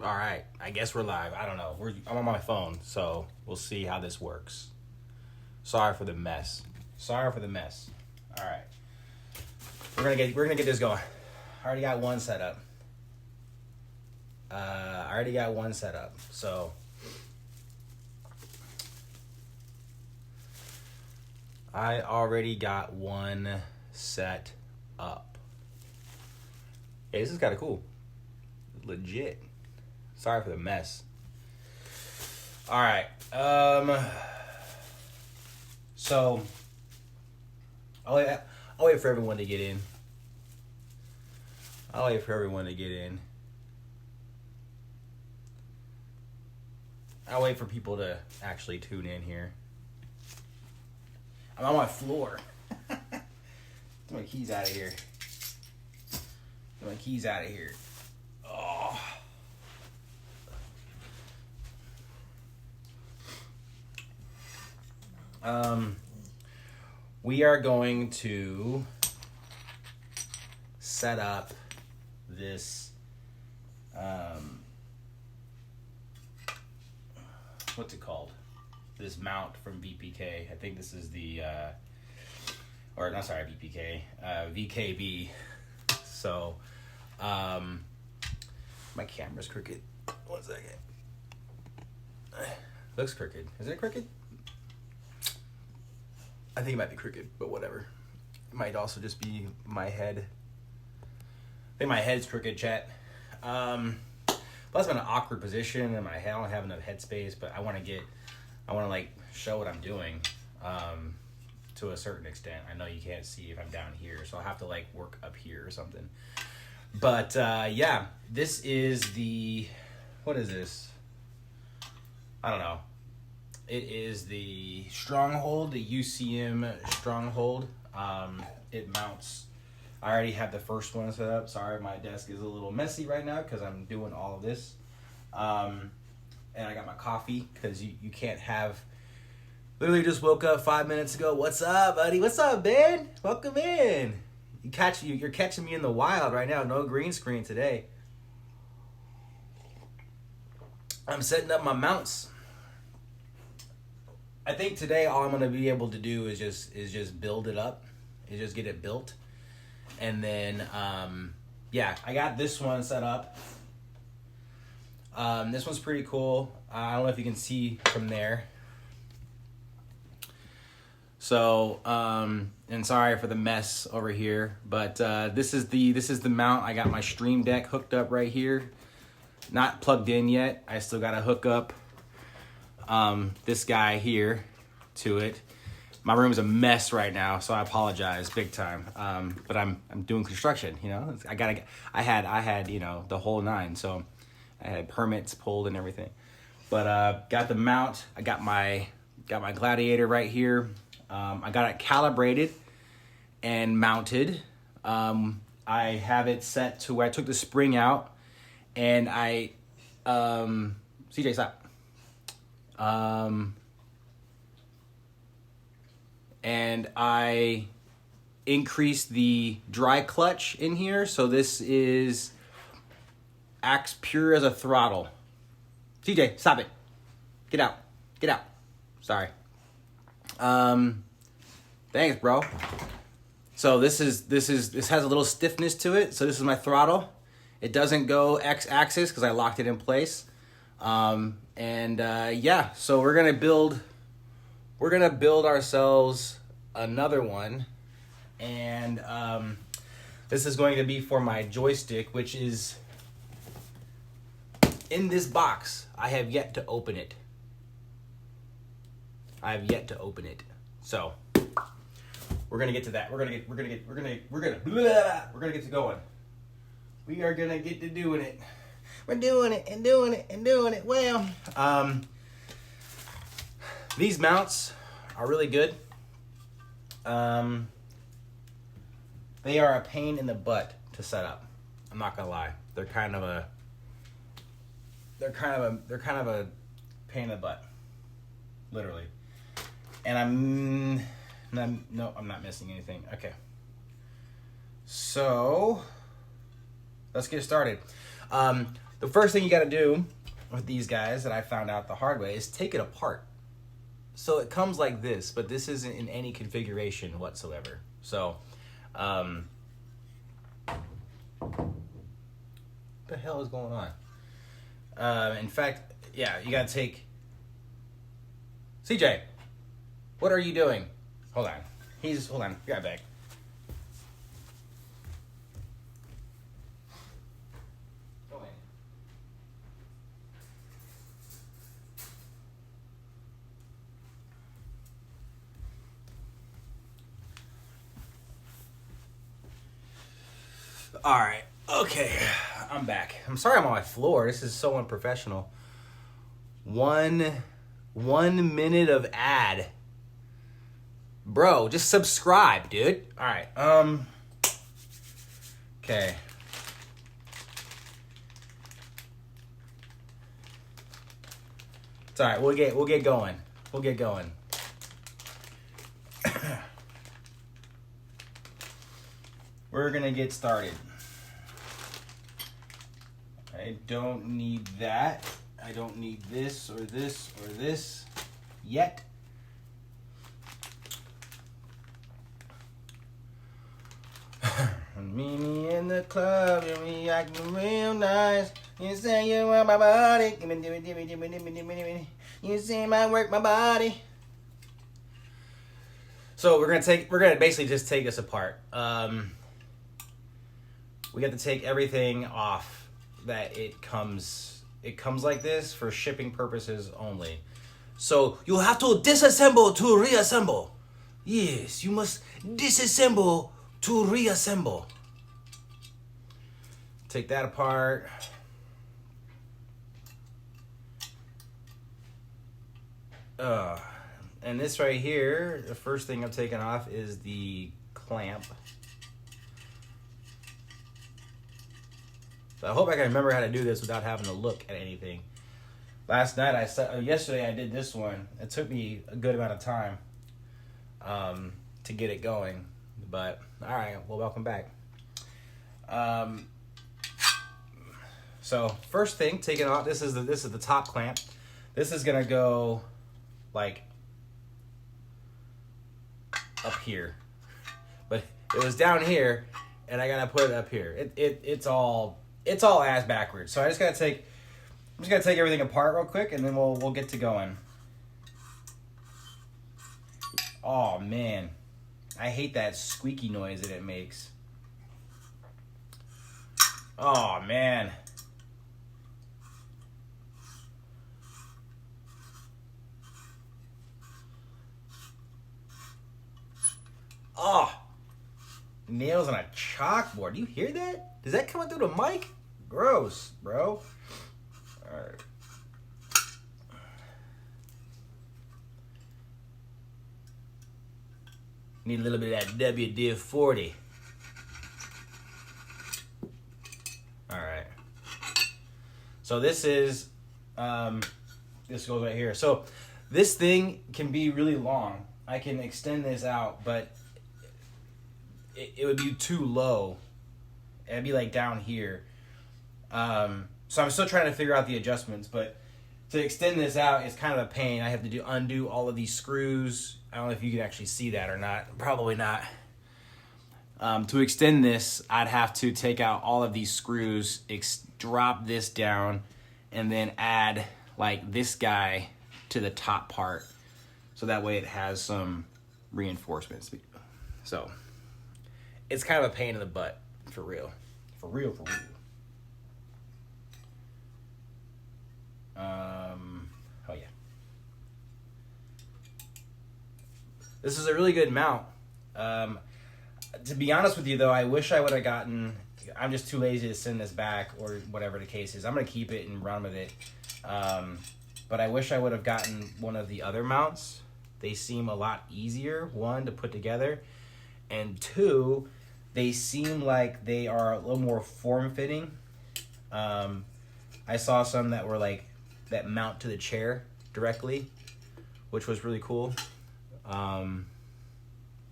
All right, I guess we're live. I don't know. I'm on my phone, so we'll see how this works. Sorry for the mess. Sorry for the mess. All right, we're gonna get this going. I already got one set up. So I already got one set up. Hey, this is kind of cool. Legit. Sorry for the mess. All right. So I'll wait for everyone to get in. I'll wait for people to actually tune in here. I'm on my floor. Get my keys out of here. Oh. We are going to set up this, what's it called? This mount from VPK. I think this is the, VPK, VKB. So, my camera's crooked. 1 second. Looks crooked. Is it crooked? I think it might be crooked, but whatever. It might also just be my head. I think my head's crooked, chat. Plus, I'm in an awkward position, and I don't have enough headspace. But I want to like show what I'm doing, to a certain extent. I know you can't see if I'm down here, so I'll have to like work up here or something. But yeah, this is the, what is this? I don't know. It is the Stronghold, the UCM Stronghold. It mounts. I already have the first one set up. Sorry, my desk is a little messy right now because I'm doing all of this. And I got my coffee because you can't have. Literally just woke up 5 minutes ago. What's up, buddy? What's up, Ben? Welcome in. You're catching me in the wild right now. No green screen today. I'm setting up my mounts. I think today all I'm gonna be able to do is just build it up, is just get it built, and then yeah, I got this one set up. This one's pretty cool. I don't know if you can see from there. So and sorry for the mess over here, but this is the mount. I got my Stream Deck hooked up right here, not plugged in yet. I still gotta hook up this guy here to it. My room's a mess right now, so I apologize big time. But I'm doing construction, you know. I had you know, the whole nine, so I had permits pulled and everything. But got the mount. I got my Gladiator right here. I got it calibrated and mounted. I have it set to where I took the spring out, and I CJ, stop. And I increased the dry clutch in here, so this acts pure as a throttle. CJ, stop it. Get out. Sorry. Thanks, bro. So this has a little stiffness to it. So this is my throttle. It doesn't go X-axis because I locked it in place. Yeah, so we're gonna build ourselves another one, and this is going to be for my joystick, which is in this box. I have yet to open it. So we're gonna get to that. We're gonna get to going. We are gonna get to doing it. We're doing it. Well, these mounts are really good. They are a pain in the butt to set up. I'm not gonna lie. They're kind of a pain in the butt, literally. And I'm not missing anything. Okay. So let's get started. the first thing you got to do with these guys that I found out the hard way is take it apart. So it comes like this, but this isn't in any configuration whatsoever. So, what the hell is going on? In fact, yeah, you got to take... CJ, what are you doing? Hold on. Hold on. Be right back. Go in. All right. Okay. I'm back. I'm sorry I'm on my floor. This is so unprofessional. 1 minute of ad. Bro, just subscribe, dude. All right. Okay. It's all right. We'll get going. We'll get going. We're gonna get started. I don't need that. I don't need this or this or this yet. Meet me in the club, and we acting real nice. You say you want my body, you say I work my body. So we're gonna basically just take this apart. We got to take everything off that it comes like this for shipping purposes only. So you'll have to disassemble to reassemble. Yes, you must disassemble to reassemble. Take that apart. And this right here, the first thing I'm taking off is the clamp. So I hope I can remember how to do this without having to look at anything. Yesterday I did this one. It took me a good amount of time to get it going. But all right, well, welcome back. So first thing, taking off. This is the top clamp. This is gonna go like up here, but it was down here, and I gotta put it up here. It's all ass backwards. So I'm just gonna take everything apart real quick, and then we'll get to going. Oh man, I hate that squeaky noise that it makes. Oh man. Oh, nails on a chalkboard. Do you hear that? Does that come out through the mic? Gross, bro. All right. Need a little bit of that WD-40. All right. So this is, this goes right here. So this thing can be really long. I can extend this out, but it would be too low. It'd be like down here. So I'm still trying to figure out the adjustments, but to extend this out is kind of a pain. I have to undo all of these screws. I don't know if you can actually see that or not. Probably not. To extend this, I'd have to take out all of these screws, drop this down, and then add like this guy to the top part. So that way it has some reinforcements. So it's kind of a pain in the butt, for real. For real. Oh yeah. This is a really good mount. To be honest with you though, I wish I would have gotten, I'm just too lazy to send this back or whatever the case is. I'm going to keep it and run with it. But I wish I would have gotten one of the other mounts. They seem a lot easier, one, to put together, and two, they seem like they are a little more form-fitting. I saw some that were like, that mount to the chair directly, which was really cool.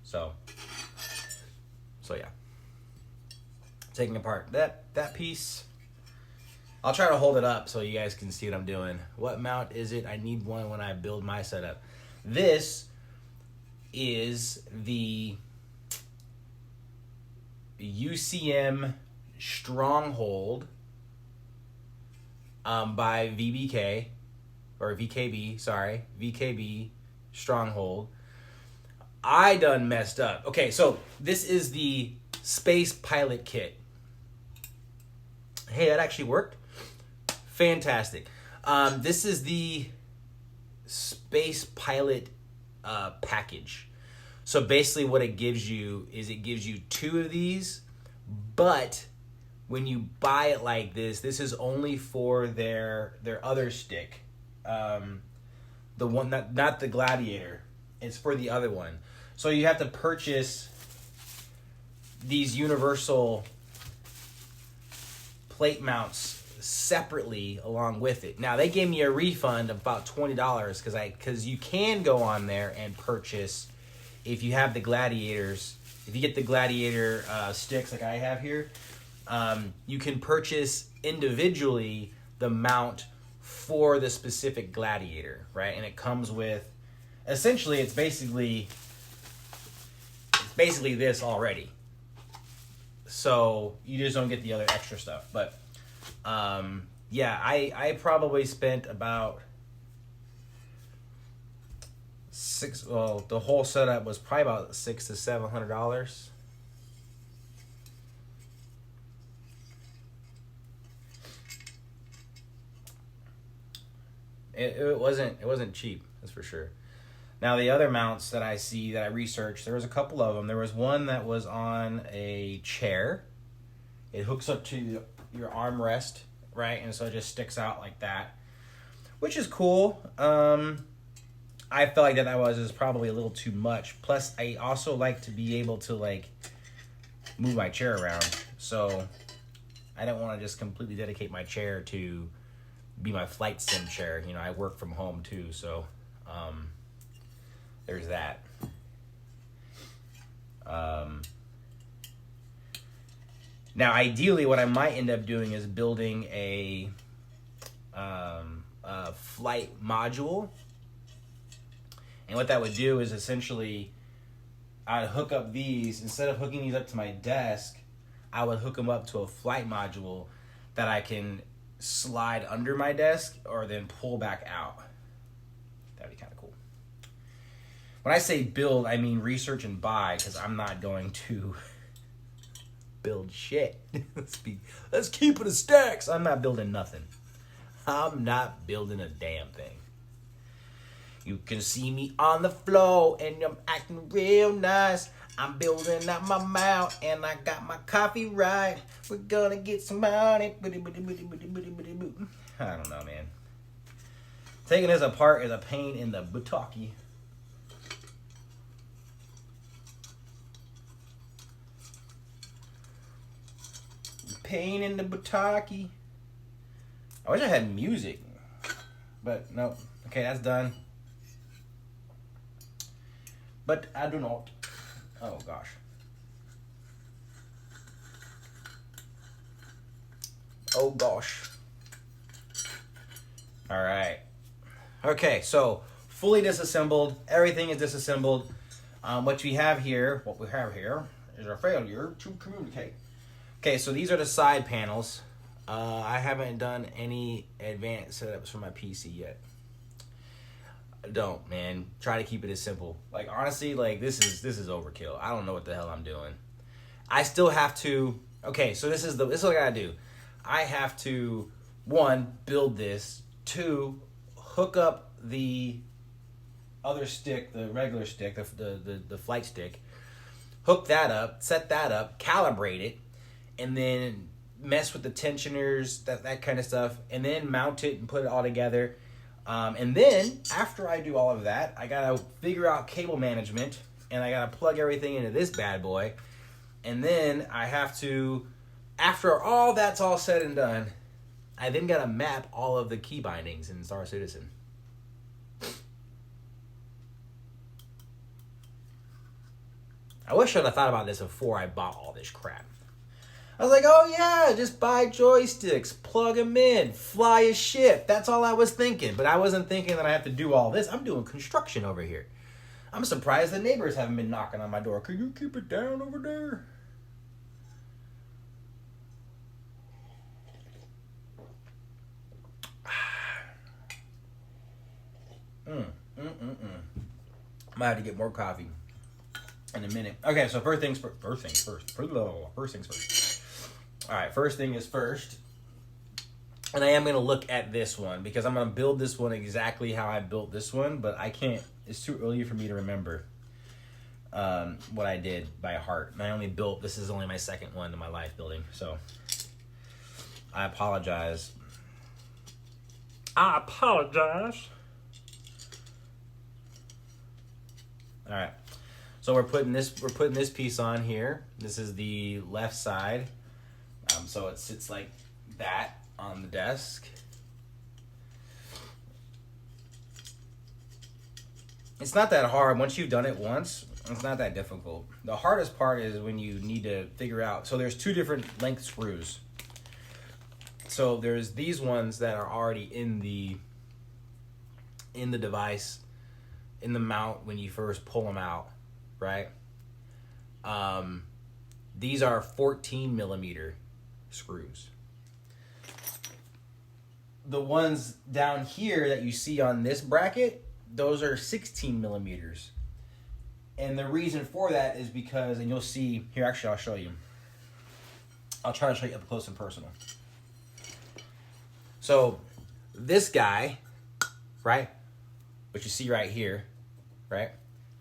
So yeah. Taking apart that piece. I'll try to hold it up so you guys can see what I'm doing. What mount is it? I need one when I build my setup. This is the UCM Stronghold by VBK, or VKB, sorry. VKB Stronghold. I done messed up. Okay, so this is the Space Pilot Kit. Hey, that actually worked. Fantastic. This is the Space Pilot package. So basically what it gives you is it gives you 2 of these, but when you buy it like this is only for their other stick. The one not the Gladiator. It's for the other one. So you have to purchase these universal plate mounts separately along with it. Now they gave me a refund of about $20 because you can go on there and purchase if you have the Gladiators. If you get the Gladiator sticks like I have here, you can purchase individually the mount for the specific Gladiator, right? And it comes with, essentially, it's basically this already. So you just don't get the other extra stuff. But yeah, I probably spent about the whole setup was probably about $600 to $700. It wasn't cheap, that's for sure. Now the other mounts that I see that I researched, there was a couple of them. There was one that was on a chair. It hooks up to your armrest, right? And so it just sticks out like that, which is cool. I felt like that was probably a little too much. Plus, I also like to be able to like move my chair around. So I don't want to just completely dedicate my chair to be my flight sim chair. You know, I work from home too, so there's that. Now, ideally, what I might end up doing is building a flight module. And what that would do is essentially, I'd hook up these, instead of hooking these up to my desk, I would hook them up to a flight module that I can slide under my desk or then pull back out. That'd be kind of cool. When I say build, I mean research and buy, because I'm not going to build shit. Let's keep it a stacks. I'm not building nothing. I'm not building a damn thing. You can see me on the floor and I'm acting real nice. I'm building out my mount and I got my coffee right. We're gonna get some money. I don't know, man. Taking this apart is a pain in the buttocky. Pain in the buttocky. I wish I had music, but nope. Okay, that's done. But I do not. Oh gosh. Oh gosh. All right. Okay, so fully disassembled. Everything is disassembled. What we have here is our failure to communicate. Okay, so these are the side panels. I haven't done any advanced setups for my PC yet. Don't, man. Try to keep it as simple. Like, honestly, like, this is overkill. I don't know what the hell I'm doing. I still have to... Okay, so this is what I gotta do. I have to, 1, build this. 2, hook up the other stick, the regular stick, the flight stick. Hook that up, set that up, calibrate it, and then mess with the tensioners, that kind of stuff, and then mount it and put it all together. And then, after I do all of that, I gotta figure out cable management, and I gotta plug everything into this bad boy. And then I have to, after all that's all said and done, I then gotta map all of the key bindings in Star Citizen. I wish I'd have thought about this before I bought all this crap. I was like, oh yeah, just buy joysticks, plug them in, fly a ship. That's all I was thinking. But I wasn't thinking that I have to do all this. I'm doing construction over here. I'm surprised the neighbors haven't been knocking on my door. Can you keep it down over there? I might have to get more coffee in a minute. Okay, so first things first. First things first. All right, first thing is first. And I am going to look at this one because I'm going to build this one exactly how I built this one, but I can't. It's too early for me to remember what I did by heart. And I only built, this is only my second one in my life building, so I apologize. All right. So we're putting this piece on here. This is the left side. So it sits like that on the desk. It's not that hard. Once you've done it once, it's not that difficult. The hardest part is when you need to figure out. So there's two different length screws. So there's these ones that are already in the device, in the mount when you first pull them out, right? These are 14 millimeter screws. The ones down here that you see on this bracket, those are 16 millimeters. And the reason for that is because, and you'll see, here actually I'll show you. I'll try to show you up close and personal. So this guy, right, what you see right here, right,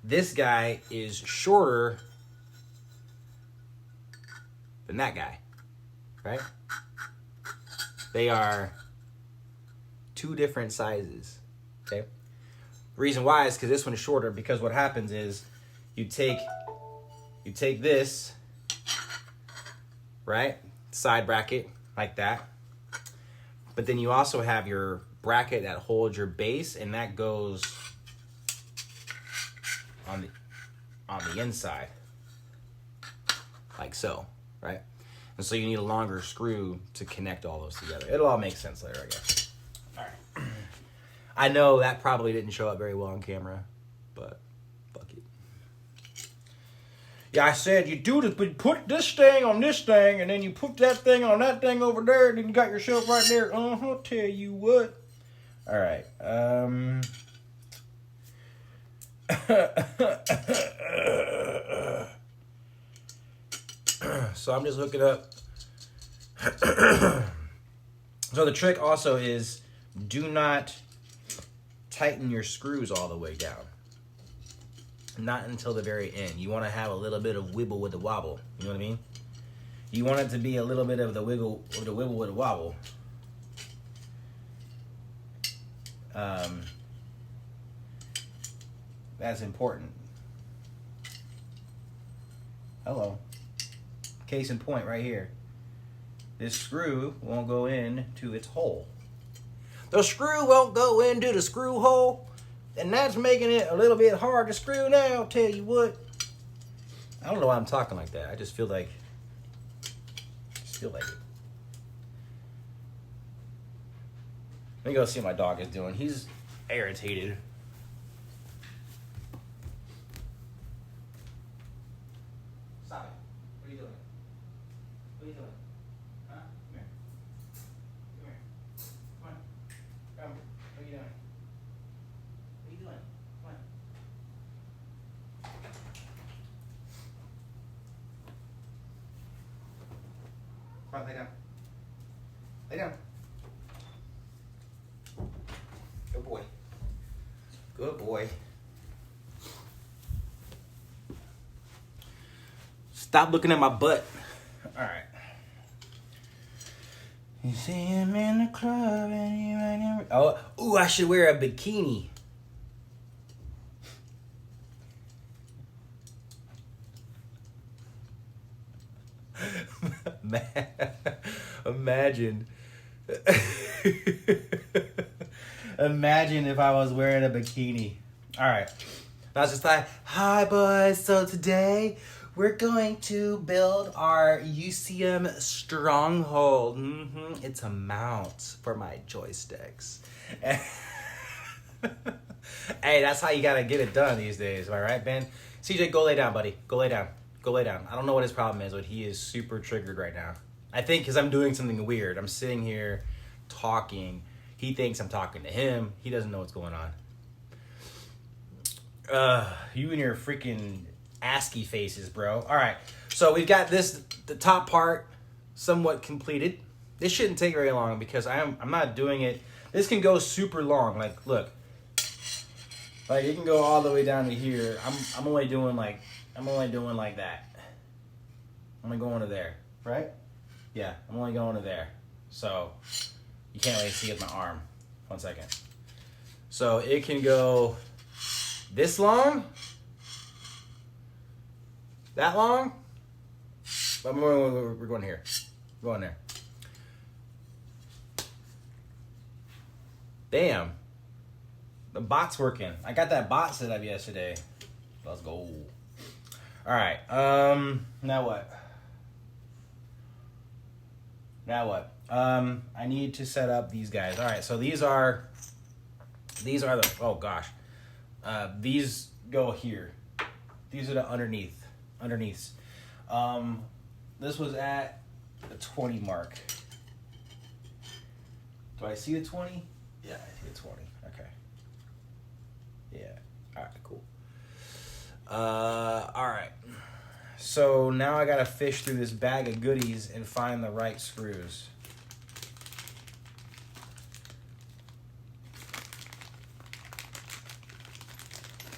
this guy is shorter than that guy, right? They are two different sizes, okay? The reason why is because this one is shorter, because what happens is you take this, right, side bracket like that, but then you also have your bracket that holds your base, and that goes on the inside, like so, right? And so you need a longer screw to connect all those together. It'll all make sense later, I guess. All right. I know that probably didn't show up very well on camera, but fuck it. Yeah, I said you do this, but put this thing on this thing, and then you put that thing on that thing over there, and then you got your shelf right there. Tell you what. All right. So I'm just hooking up. So the trick also is do not tighten your screws all the way down. Not until the very end. You want to have a little bit of wibble with the wobble. You know what I mean? You want it to be a little bit of the wiggle with the wobble. That's important. Hello. Case in point right here. This screw won't go into its hole. The screw won't go into the screw hole, and that's making it a little bit hard to screw now, I'll tell you what. I don't know why I'm talking like that. I just feel like it. Let me go see what my dog is doing. He's irritated. Stop it. What are you doing? What are you doing? Huh? Come here. Come here. Come on. Come. What are you doing? What are you doing? Come on. Come on, lay down. Lay down. Good boy. Good boy. Stop looking at my butt. All right. You see him in the club and you ain't never... Oh, ooh, I should wear a bikini. Imagine. Imagine if I was wearing a bikini. All right. I was just like, hi, boys. So today We're going to build our UCM stronghold. It's a mount for my joysticks. Hey, that's how you gotta get it done these days, am I right, Ben? CJ, go lay down, buddy. Go lay down. Go lay down. I don't know what his problem is, but he is super triggered right now. I think because I'm doing something weird. I'm sitting here talking. He thinks I'm talking to him. He doesn't know what's going on. You and your freaking ASCII faces, bro. All right, so we've got the top part somewhat completed. This shouldn't take very long because I'm not doing it. This can go super long. Like, look, like it can go all the way down to here. I'm only doing like that. I'm only going to there, right? Yeah, I'm only going to there. So you can't really see it with my arm. 1 second. So it can go this long, that long, but we're going here. We're going there. Damn. The bot's working. I got that bot set up yesterday. Let's go. Alright, now what? I need to set up these guys. Alright, so these are the, oh gosh. These go here. These are the underneaths. This was at the 20 mark. Do I see the 20? Yeah, I see the 20. Okay. Yeah. Alright, cool. Alright. So now I gotta fish through this bag of goodies and find the right screws.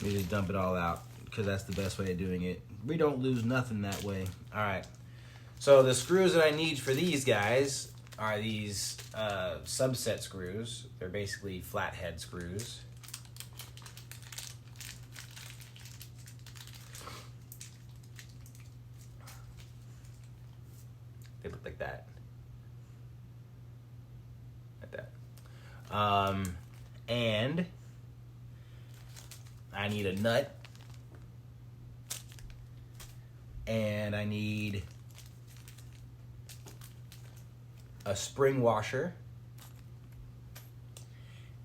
We just dump it all out because that's the best way of doing it. We don't lose nothing that way. Alright. So the screws that I need for these guys are these subset screws. They're basically flathead screws. They look like that. Like that. And I need a nut. And I need a spring washer.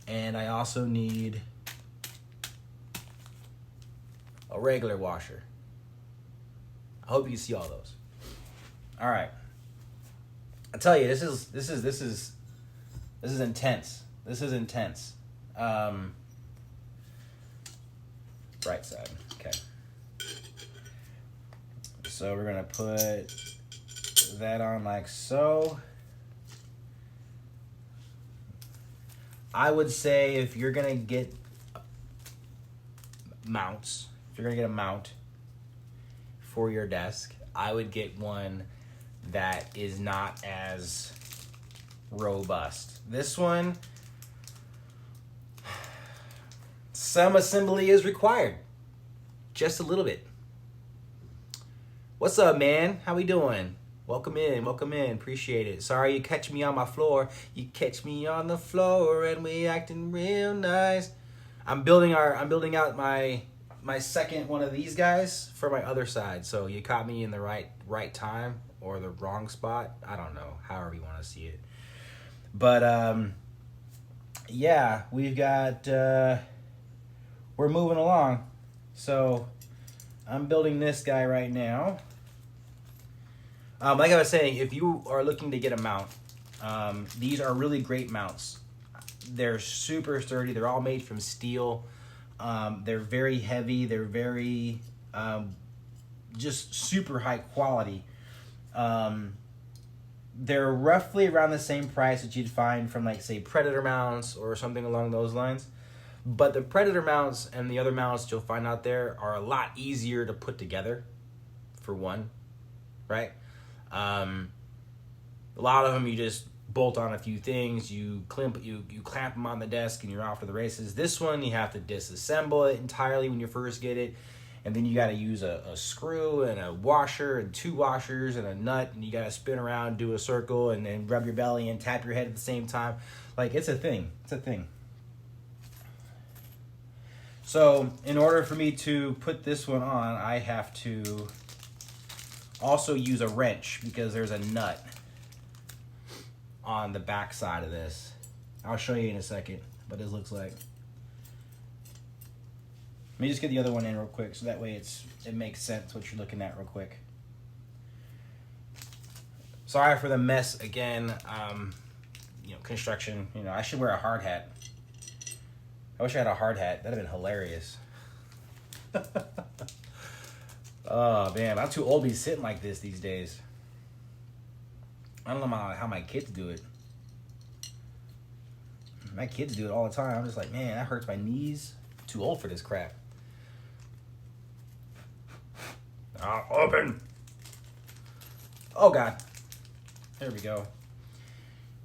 And I also need a regular washer. I hope you can see all those. All right. I tell you, this is intense. This is intense. Right side. Okay. So we're gonna put that on like so. I would say if you're gonna get mounts, if you're gonna get a mount for your desk, I would get one that is not as robust. This one, some assembly is required. Just a little bit. What's up, man? How we doing? Welcome in, appreciate it. Sorry you catch me on my floor. You catch me on the floor and we acting real nice. I'm building out my second one of these guys for my other side. So you caught me in the right time or the wrong spot. I don't know, however you want to see it. But yeah, we've got we're moving along. So I'm building this guy right now. Like I was saying, if you are looking to get a mount, these are really great mounts. They're super sturdy. They're all made from steel. They're very heavy. They're very just super high quality. They're roughly around the same price that you'd find from, like, say, Predator mounts or something along those lines. But the Predator mounts and the other mounts you'll find out there are a lot easier to put together, for one, right? A lot of them you just bolt on a few things, you clamp them on the desk, and you're off to the races. This one you have to disassemble it entirely when you first get it, and then you got to use a screw and a washer and two washers and a nut, and you got to spin around, do a circle, and then rub your belly and tap your head at the same time. Like, it's a thing. It's a thing. So in order for me to put this one on, I have to also use a wrench because there's a nut on the back side of this. I'll show you in a second what this looks like. Let me just get the other one in real quick so that way it makes sense what you're looking at real quick. Sorry for the mess again. Construction. I should wear a hard hat. I wish I had a hard hat. That'd have been hilarious. Oh man, I'm too old to be sitting like this these days. I don't know how my kids do it. My kids do it all the time. I'm just like, man, that hurts my knees. Too old for this crap. Open. Oh God. There we go.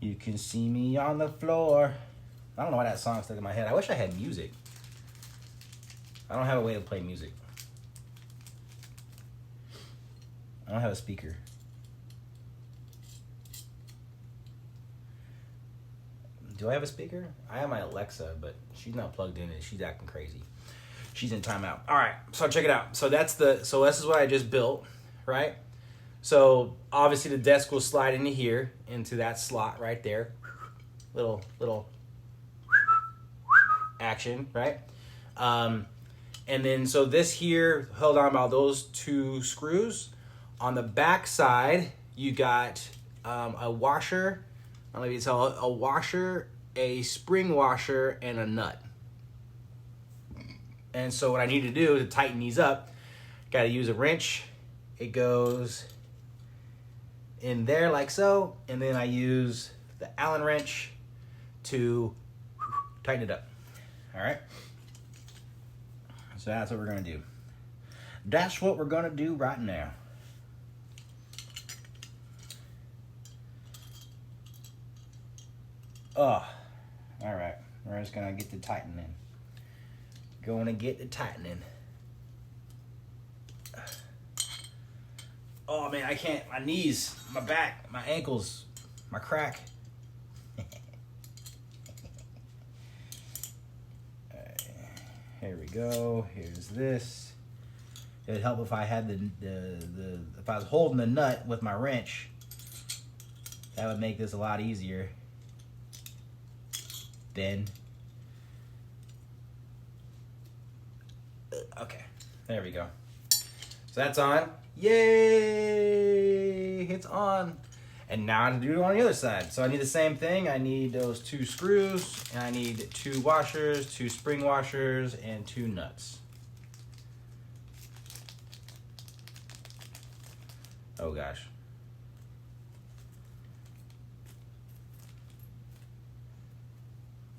You can see me on the floor. I don't know why that song stuck in my head. I wish I had music. I don't have a way to play music. I don't have a speaker. Do I have a speaker? I have my Alexa, but she's not plugged in and she's acting crazy. She's in timeout. All right, so check it out. So this is what I just built, right? So obviously the desk will slide into here, into that slot right there. Little action, right? And then so this here held on by those two screws. On the back side, you got a washer. I don't know if you can tell, a washer, a spring washer, and a nut. And so what I need to do to tighten these up, got to use a wrench. It goes in there like so, and then I use the Allen wrench to tighten it up. All right? So that's what we're going to do. That's what we're going to do right now. Oh, all right. We're just going to get the tightening. Going to get the tightening. Oh, man, I can't. My knees, my back, my ankles, my crack. Here we go. Here's this. It would help if I had if I was holding the nut with my wrench. That would make this a lot easier. Then. Okay. There we go. So that's on. Yay! It's on. And now I have to do it on the other side. So I need the same thing. I need those two screws, and I need two washers, two spring washers, and two nuts. Oh gosh.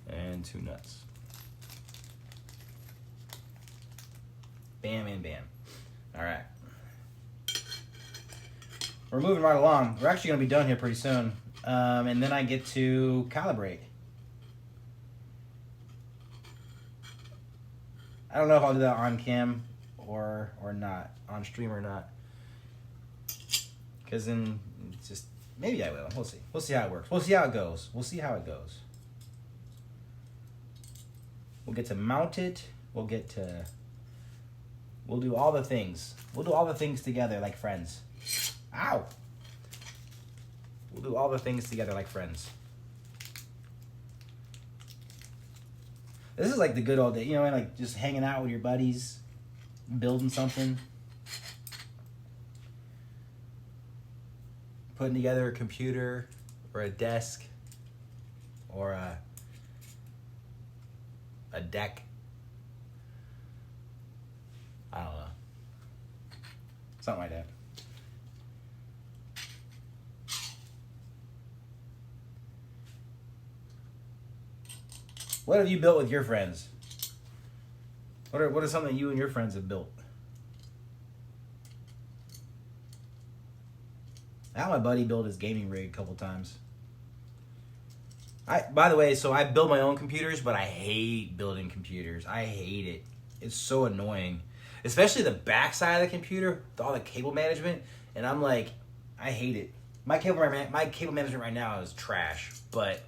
And two nuts. Bam and bam. All right. We're moving right along. We're actually going to be done here pretty soon. And then I get to calibrate. I don't know if I'll do that on cam or not, on stream or not. Because then it's just, maybe I will. We'll see. We'll see how it works. We'll see how it goes. We'll see how it goes. We'll get to mount it. We'll do all the things. We'll do all the things together like friends. Ow! We'll do all the things together like friends. This is like the good old day, like just hanging out with your buddies, building something, putting together a computer or a desk or a deck. I don't know. Something like that. What have you built with your friends? What is something you and your friends have built? I had my buddy build his gaming rig a couple times. By the way, so I build my own computers, but I hate building computers. I hate it. It's so annoying. Especially the back side of the computer, with all the cable management. And I'm like, I hate it. My cable management right now is trash. But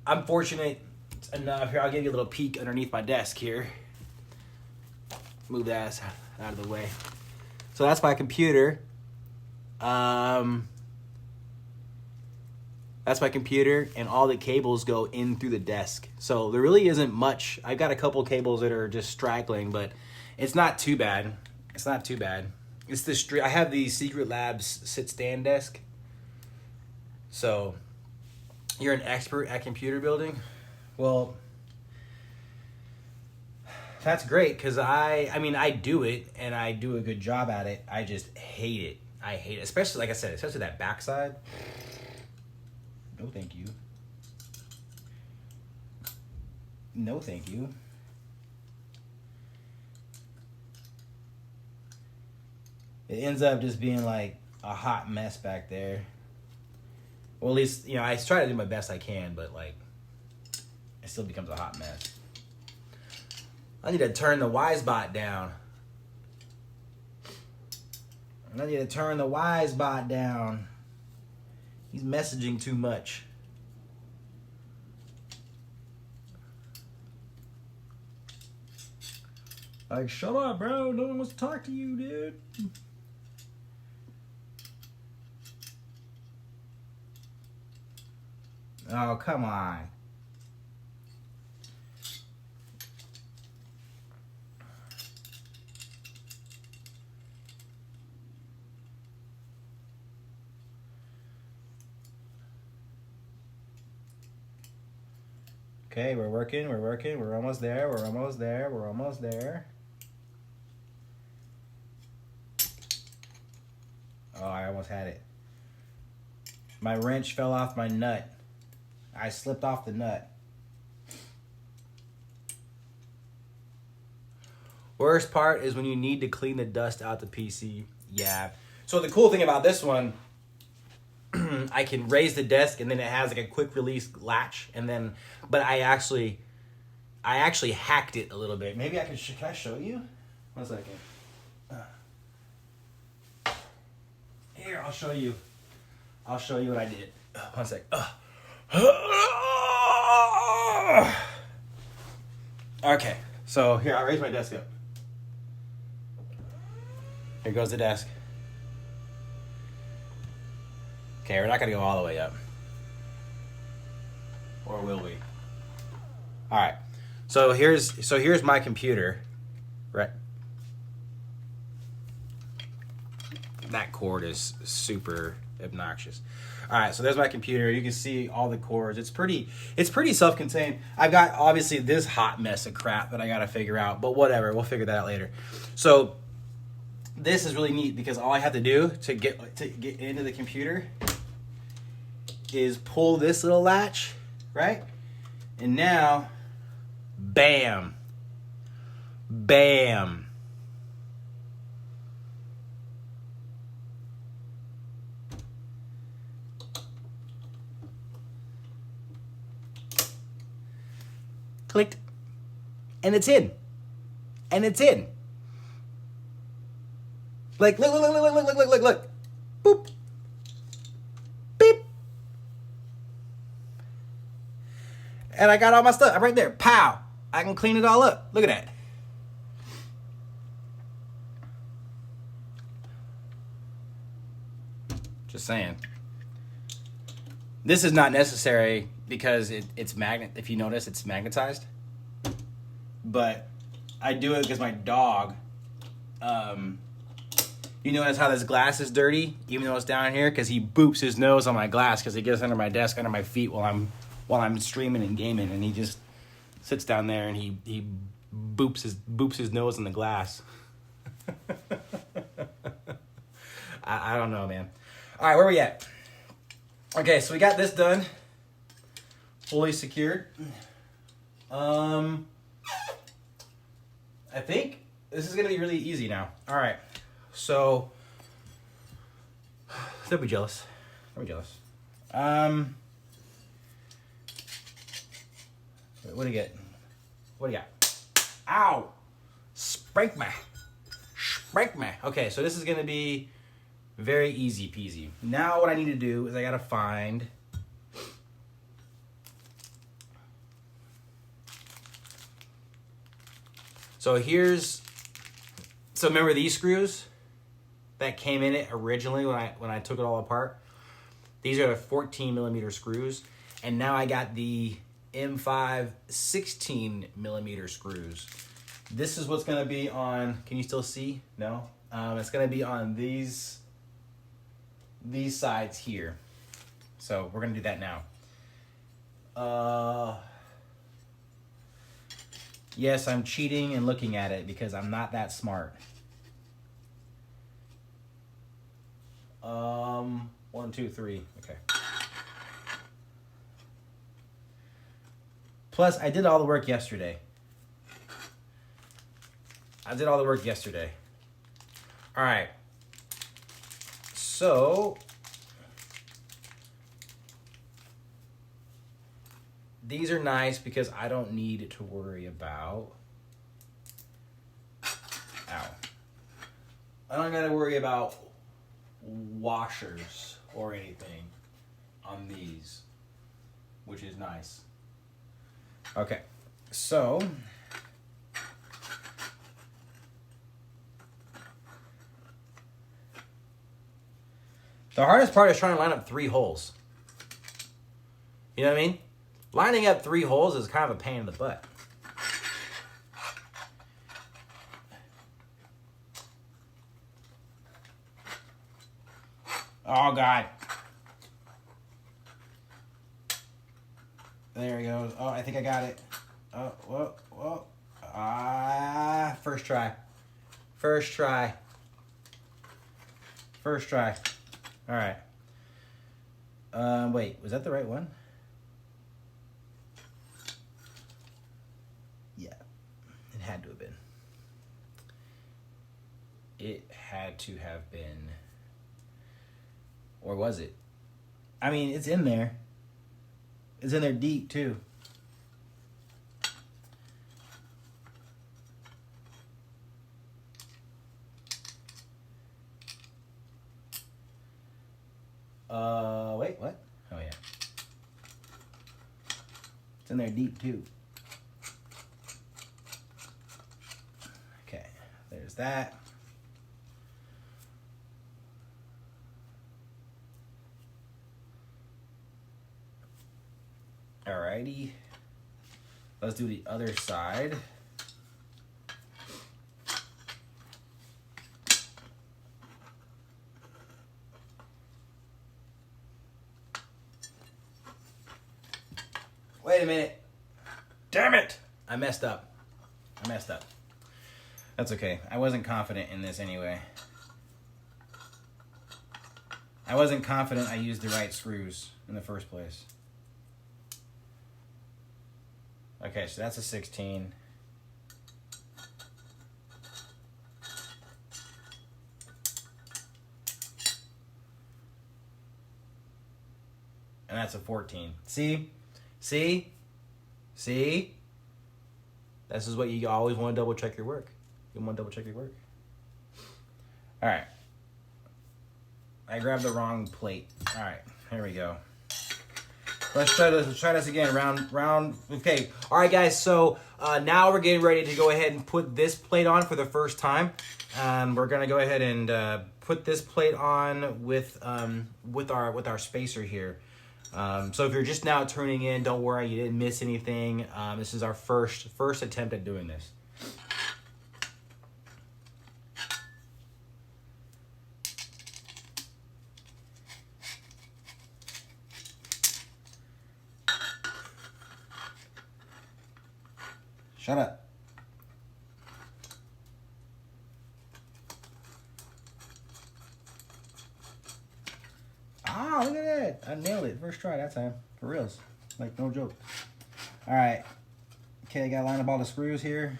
I'm fortunate enough. Here, I'll give you a little peek underneath my desk here. Move that out of the way. So that's my computer. That's my computer, and all the cables go in through the desk. So there really isn't much. I've got a couple cables that are just straggling, but it's not too bad. It's not too bad. It's this. I have the Secret Labs sit-stand desk. So you're an expert at computer building? Well, that's great, because I do it, and I do a good job at it. I just hate it. I hate it. Especially, like I said, especially that backside. No, thank you. No, thank you. It ends up just being like a hot mess back there. Well, at least, I try to do my best I can, but like, it still becomes a hot mess. I need to turn the WiseBot down. He's messaging too much. Like, shut up, bro. No one wants to talk to you, dude. Oh, come on. Okay, we're working. We're almost there. Oh, I almost had it. My wrench fell off my nut. I slipped off the nut. Worst part is when you need to clean the dust out the PC. Yeah. So the cool thing about this one, I can raise the desk, and then it has like a quick release latch, and then, but I actually hacked it a little bit. Maybe can I show you? 1 second. Here, I'll show you what I did. 1 sec. Okay, so here, I'll raise my desk up. Here goes the desk. Okay, we're not gonna go all the way up. Or will we? Alright. So here's my computer. Right. That cord is super obnoxious. Alright, so there's my computer. You can see all the cords. It's pretty self-contained. I've got obviously this hot mess of crap that I gotta figure out, but whatever, we'll figure that out later. So this is really neat, because all I have to do to get into the computer is pull this little latch, right? And now, bam. Clicked. And it's in. Like, look. Boop. Beep. And I got all my stuff. I'm right there. Pow. I can clean it all up. Look at that. Just saying. This is not necessary because it's magnet. If you notice, it's magnetized. But I do it because my dog, you notice how this glass is dirty, even though it's down here, because he boops his nose on my glass because he gets under my desk, under my feet while I'm streaming and gaming, and he just sits down there and he boops his nose in the glass. I don't know, man. All right, where are we at? Okay, so we got this done, fully secured. I think this is gonna be really easy now. All right, so don't be jealous. What do you get? What do you got? Ow! Spank me. Okay, so this is gonna be very easy peasy. Now what I need to do is I gotta find so here's So remember these screws that came in it originally when I took it all apart? These are the 14 millimeter screws. And now I got the M5 16 millimeter screws. This is what's going to be on, can you still see? No? It's going to be on these sides here. So we're going to do that now. Yes, I'm cheating and looking at it because I'm not that smart. 1, 2, 3. Okay. Plus, I did all the work yesterday. All right. So, these are nice because I don't need to worry about... Ow. I don't gotta worry about washers or anything on these, which is nice. Okay, so... the hardest part is trying to line up 3 holes. You know what I mean? Lining up 3 holes is kind of a pain in the butt. Oh, God. There he goes. Oh, I think I got it. Oh, whoa, whoa. First try. All right. Wait, was that the right one? Yeah, it had to have been. It had to have been. Or was it? I mean, it's in there. It's in there deep, too. Wait, what? Oh, yeah. It's in there deep, too. Okay, there's that. Alrighty. Let's do the other side. Wait a minute. Damn it! I messed up. That's okay. I wasn't confident in this anyway. I wasn't confident I used the right screws in the first place. Okay, so that's a 16. And that's a 14. See? This is what you always want to double check your work. All right. I grabbed the wrong plate. All right, here we go. Let's try this again. Round. Okay. All right, guys. So now we're getting ready to go ahead and put this plate on for the first time. We're gonna go ahead and put this plate on with our spacer here. So if you're just now tuning in, don't worry, you didn't miss anything. This is our first attempt at doing this. Shut up. Ah, look at that. I nailed it. First try that time. For reals. Like, no joke. All right. Okay, I got to line up all the screws here.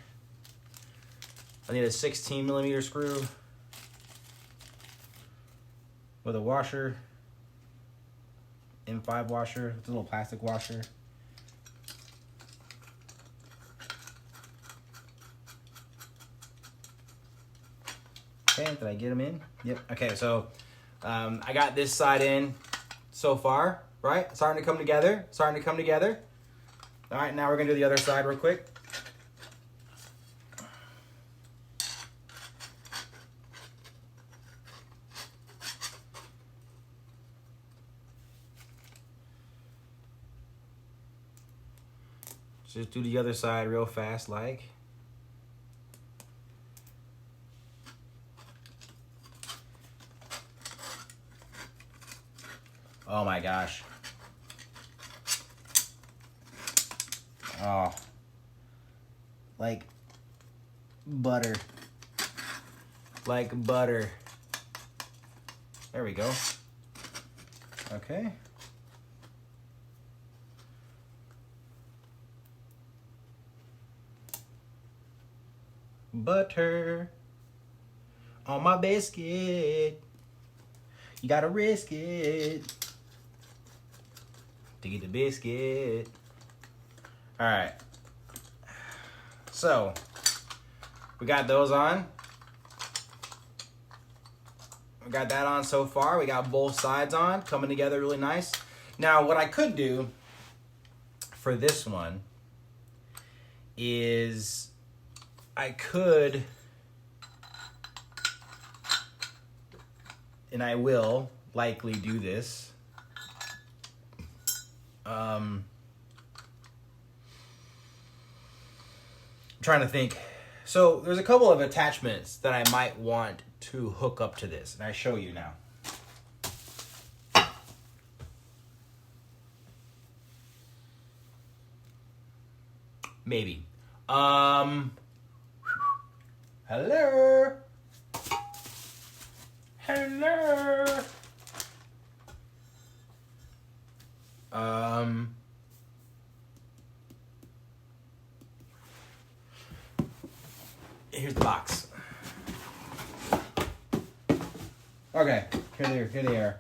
I need a 16 millimeter screw with a washer. M5 washer. It's a little plastic washer. Okay, did I get them in? Yep. Okay, so I got this side in so far, right? Starting to come together. All right, now we're going to do the other side real quick. Just do the other side real fast, like. Oh my gosh. Oh. Like butter. Like butter. There we go. Okay. Butter on my biscuit. You gotta risk it to get the biscuit. All right. So we got those on. We got that on so far. We got both sides on, coming together really nice. Now, what I could do for this one is I could, and I will likely do this. I'm trying to think. So there's a couple of attachments that I might want to hook up to this, and I show you now. Maybe. Hello. Hello. Here's the box. Okay, here they are.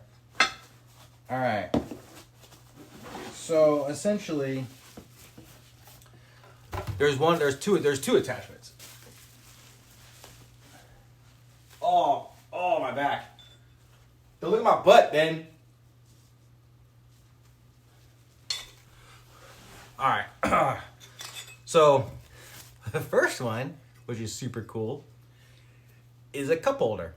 All right. So essentially, there's two attachments. Oh, my back. Don't look at my butt, Ben. All right. So the first one, which is super cool, is a cup holder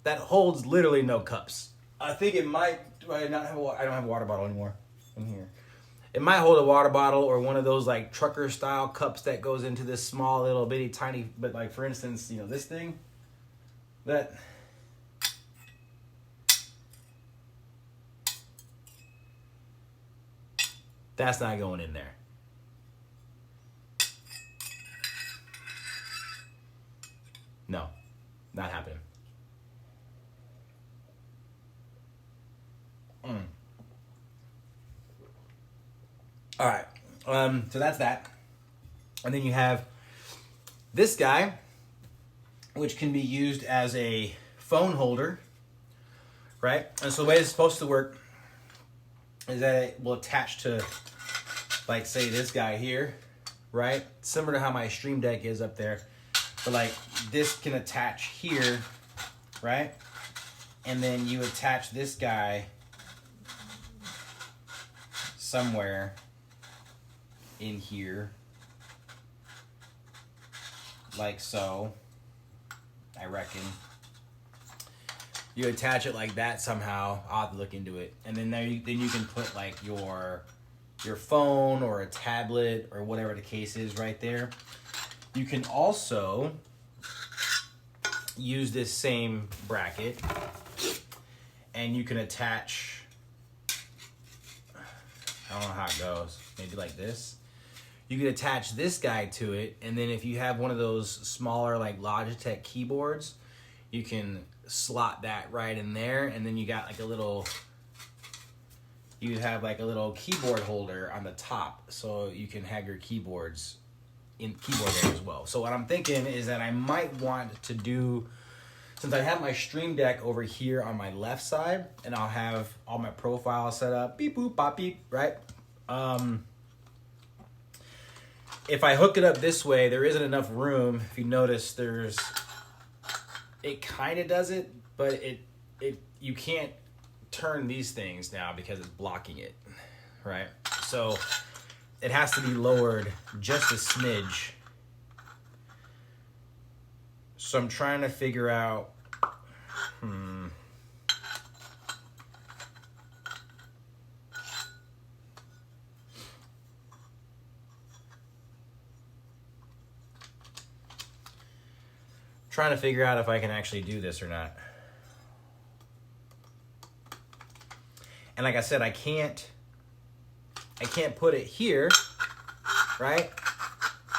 that holds literally no cups. I think it might. I don't have a water bottle anymore in here. It might hold a water bottle or one of those like trucker style cups that goes into this small little bitty tiny. But like for instance, this thing, that's not going in there. No, not happening. All right. So that's that. And then you have this guy, which can be used as a phone holder, right? And so the way it's supposed to work is that it will attach to, like, say this guy here, right? Similar to how my Stream Deck is up there. But like this can attach here, right? And then you attach this guy somewhere in here, like so, I reckon. You attach it like that somehow. I'll have to look into it. And then then you can put like your phone or a tablet or whatever the case is right there. You can also use this same bracket and you can attach, I don't know how it goes, maybe like this. You can attach this guy to it, and then if you have one of those smaller like Logitech keyboards, you can slot that right in there, and then you got like you have like a little keyboard holder on the top, so you can have your keyboard there as well. So what I'm thinking is that I might want to do, since I have my Stream Deck over here on my left side, and I'll have all my profiles set up, beep boop bop beep, right? If I hook it up this way, there isn't enough room. If you notice, it kind of does it, but you can't turn these things now because it's blocking it, right? So it has to be lowered just a smidge. So I'm trying to figure out, trying to figure out if I can actually do this or not. And like I said, I can't put it here, right?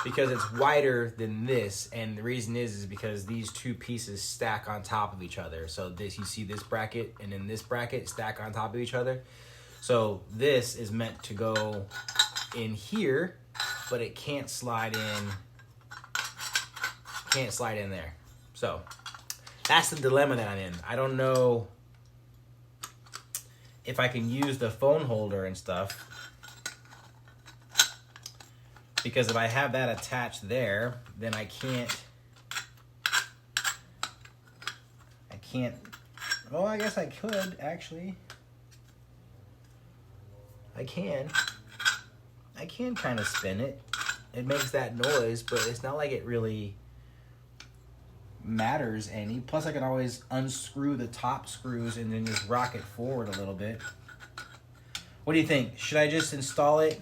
Because it's wider than this, and the reason is because these two pieces stack on top of each other. So this, you see this bracket and then this bracket stack on top of each other. So this is meant to go in here, but it can't slide in there. So that's the dilemma that I'm in. I don't know if I can use the phone holder and stuff, because if I have that attached there, then I can't, well, I guess I could, actually. I can kind of spin it. It makes that noise, but it's not like it really matters any. Plus, I can always unscrew the top screws and then just rock it forward a little bit. What do you think? Should I just install it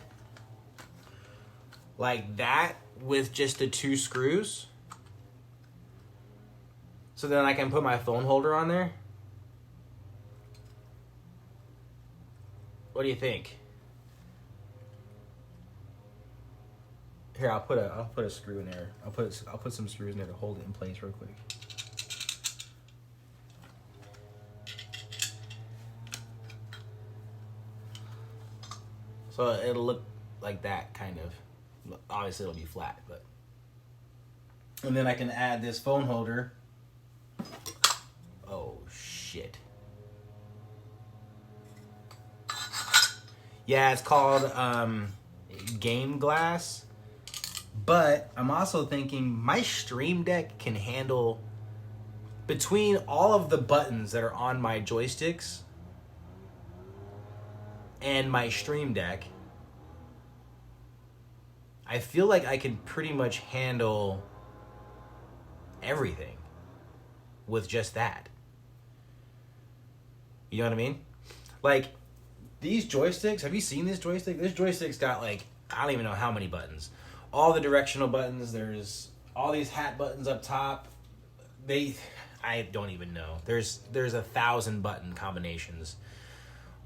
like that with just the two screws? So then I can put my phone holder on there? What do you think? Here, I'll put a screw in there. I'll put some screws in there to hold it in place real quick. So it'll look like that, kind of. Obviously, it'll be flat, but. And then I can add this phone holder. Oh, shit. Yeah, it's called Game Glass. But I'm also thinking my Stream Deck can handle, between all of the buttons that are on my joysticks and my Stream Deck, I feel like I can pretty much handle everything with just that. You know what I mean? Like, these joysticks, have you seen this joystick? This joystick's got like, I don't even know how many buttons. All the directional buttons, there's all these hat buttons up top. I don't even know. There's 1,000 button combinations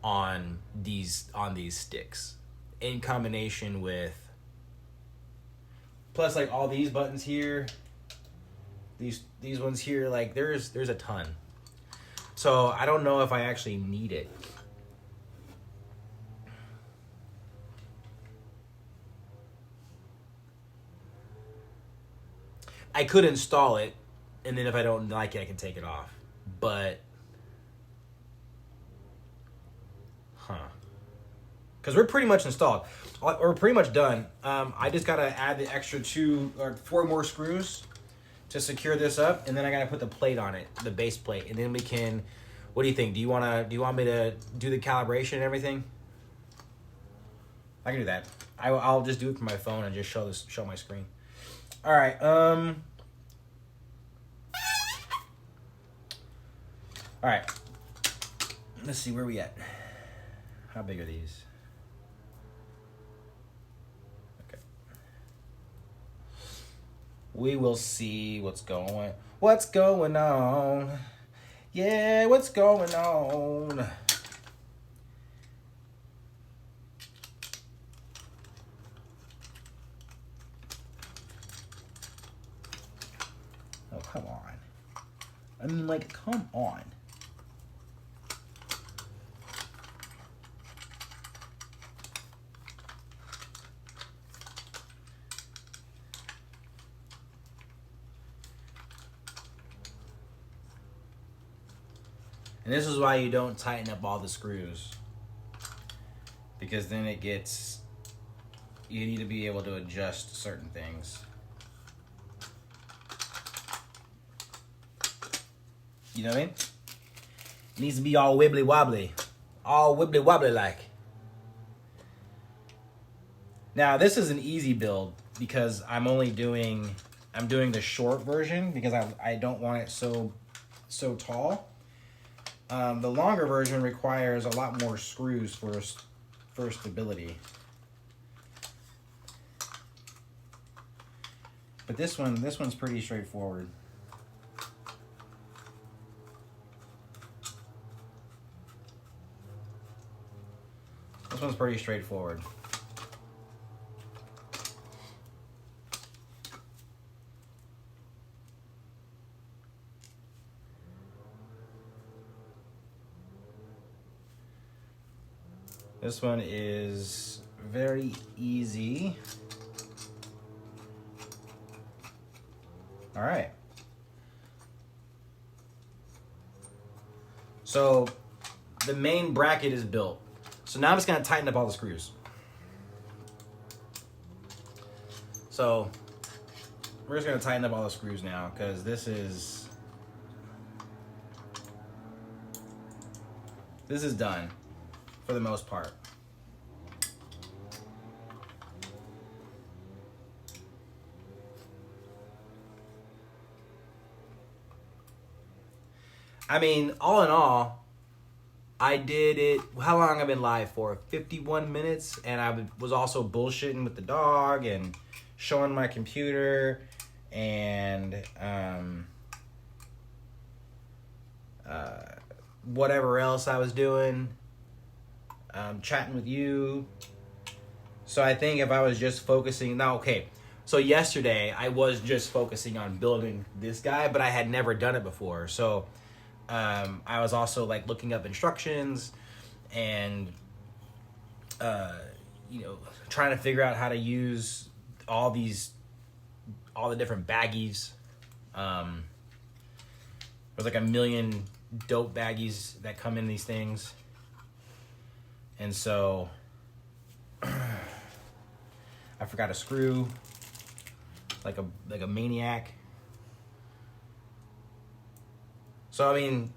on these sticks, in combination with, plus like all these buttons here, these ones here, like there's a ton. So I don't know if I actually need it. I could install it, and then if I don't like it, I can take it off. But, because we're pretty much installed. We're pretty much done. I just got to add the extra 2 or 4 more screws to secure this up, and then I got to put the plate on it, the base plate, and then we can. What do you think? Do you want me to do the calibration and everything? I can do that. I'll just do it from my phone and just show my screen. All right. All right. Let's see, where we at? How big are these? Okay. We will see what's going on. Yeah, what's going on? Oh, come on. I mean, like, come on. And this is why you don't tighten up all the screws. Because then it gets, you need to be able to adjust certain things. You know what I mean? It needs to be all wibbly wobbly. All wibbly wobbly like. Now this is an easy build because I'm doing the short version because I don't want it so tall. The longer version requires a lot more screws for stability. But this one's pretty straightforward. This one's pretty straightforward. This one is very easy. All right. So the main bracket is built. So now I'm just going to tighten up all the screws. So we're just going to tighten up all the screws now because this is done for the most part. I mean, all in all, I did it. How long I've been live for? 51 minutes, and I was also bullshitting with the dog and showing my computer and whatever else I was doing, chatting with you. So I think if I was just focusing now, okay. So yesterday I was just focusing on building this guy, but I had never done it before. So I was also like looking up instructions and trying to figure out how to use all the different baggies. There's like a million dope baggies that come in these things, and so I forgot a screw like a maniac. So, I mean,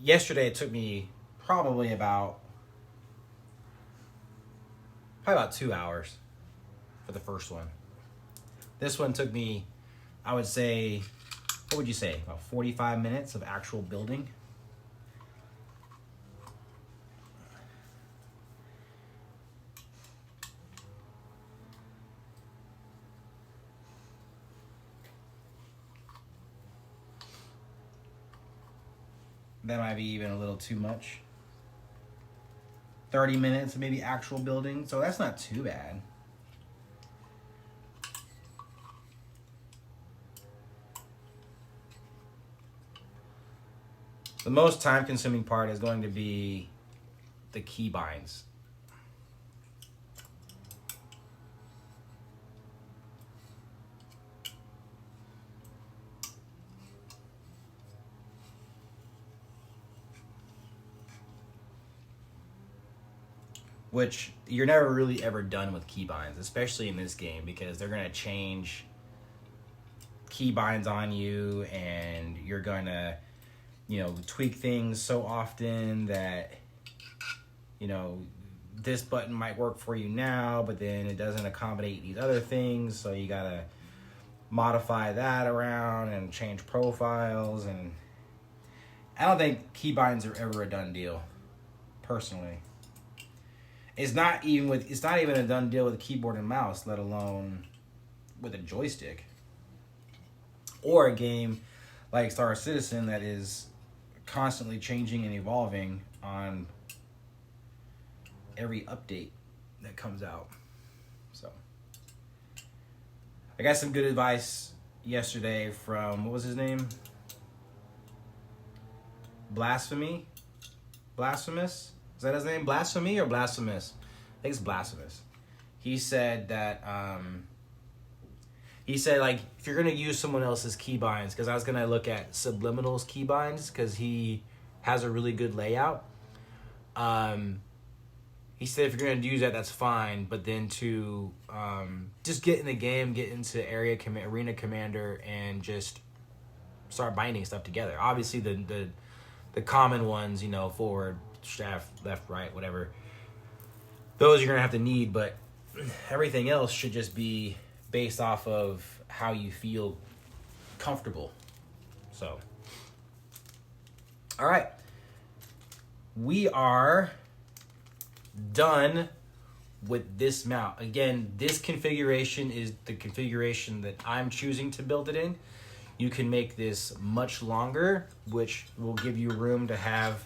yesterday it took me probably about 2 hours for the first one. This one took me, I would say, what would you say, about 45 minutes of actual building. That might be even a little too much. 30 minutes, maybe actual building. So that's not too bad. The most time-consuming part is going to be the keybinds. Which you're never really ever done with keybinds, especially in this game, because they're going to change keybinds on you, and you're going to, tweak things so often that, this button might work for you now, but then it doesn't accommodate these other things, so you got to modify that around and change profiles. And I don't think keybinds are ever a done deal, personally. It's not even a done deal with a keyboard and mouse, let alone with a joystick. Or a game like Star Citizen that is constantly changing and evolving on every update that comes out. So I got some good advice yesterday from, what was his name? Blasphemous? Is that his name? Blasphemy or Blasphemous? I think it's Blasphemous. He said that, like, if you're going to use someone else's keybinds, because I was going to look at Subliminal's keybinds, because he has a really good layout. He said if you're going to use that, that's fine, but then to just get in the game, get into Arena Commander, and just start binding stuff together. Obviously, the common ones, forward, shaft, left, right, whatever, those you're going to have to need, but everything else should just be based off of how you feel comfortable. So, all right. We are done with this mount. Again, this configuration is the configuration that I'm choosing to build it in. You can make this much longer, which will give you room to have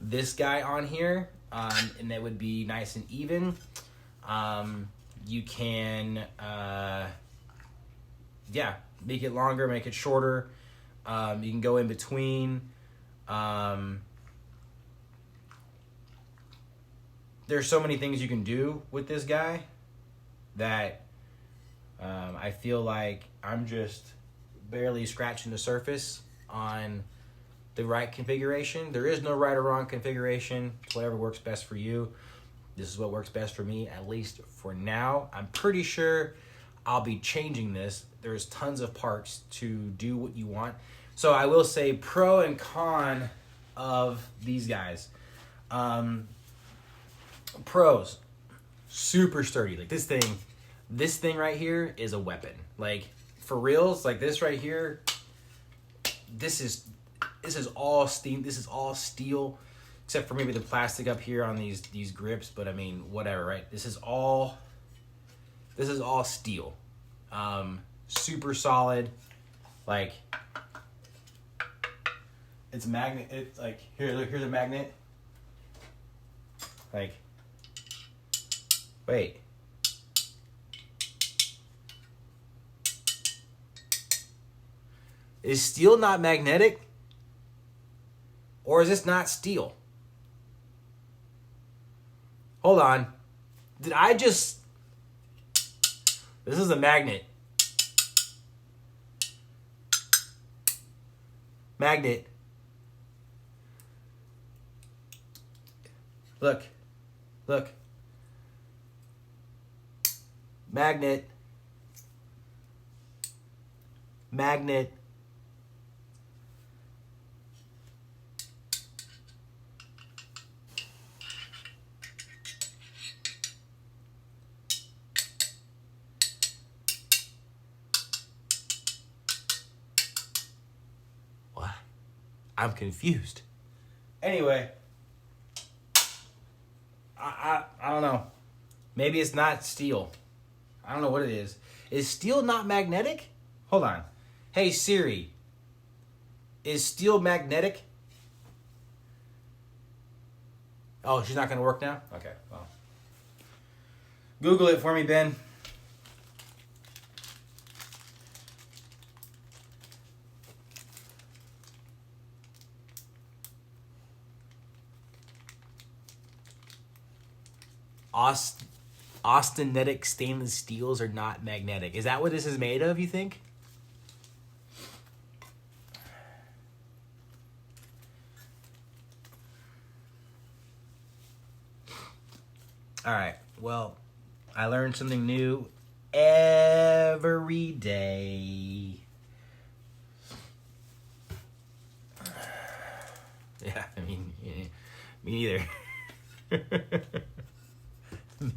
this guy on here and that would be nice and even. You can, make it longer, make it shorter. You can go in between. There's so many things you can do with this guy that I feel like I'm just barely scratching the surface on the right configuration. There is no right or wrong configuration. It's whatever works best for you. This is what works best for me, at least for now. I'm pretty sure I'll be changing this. There's tons of parts to do what you want. So I will say pro and con of these guys. Pros, super sturdy. Like this thing right here is a weapon. Like for reals, like this right here, this is all steam. This is all steel, except for maybe the plastic up here on these grips. But I mean, whatever, right? This is all steel. Super solid. Like it's magnet. It's like here. Look, here's a magnet. Like, wait. Is steel not magnetic? Or is this not steel? Hold on. Did I just... This is a magnet. Magnet. Look. Look. Magnet. Magnet. What? I'm confused. Anyway. I don't know. Maybe it's not steel. I don't know what it is. Is steel not magnetic? Hold on. Hey Siri. Is steel magnetic? Oh, she's not going to work now? Okay, well. Google it for me, Ben. Austenitic stainless steels are not magnetic. Is that what this is made of, you think? All right. Well, I learned something new every day. Yeah, I mean, me neither.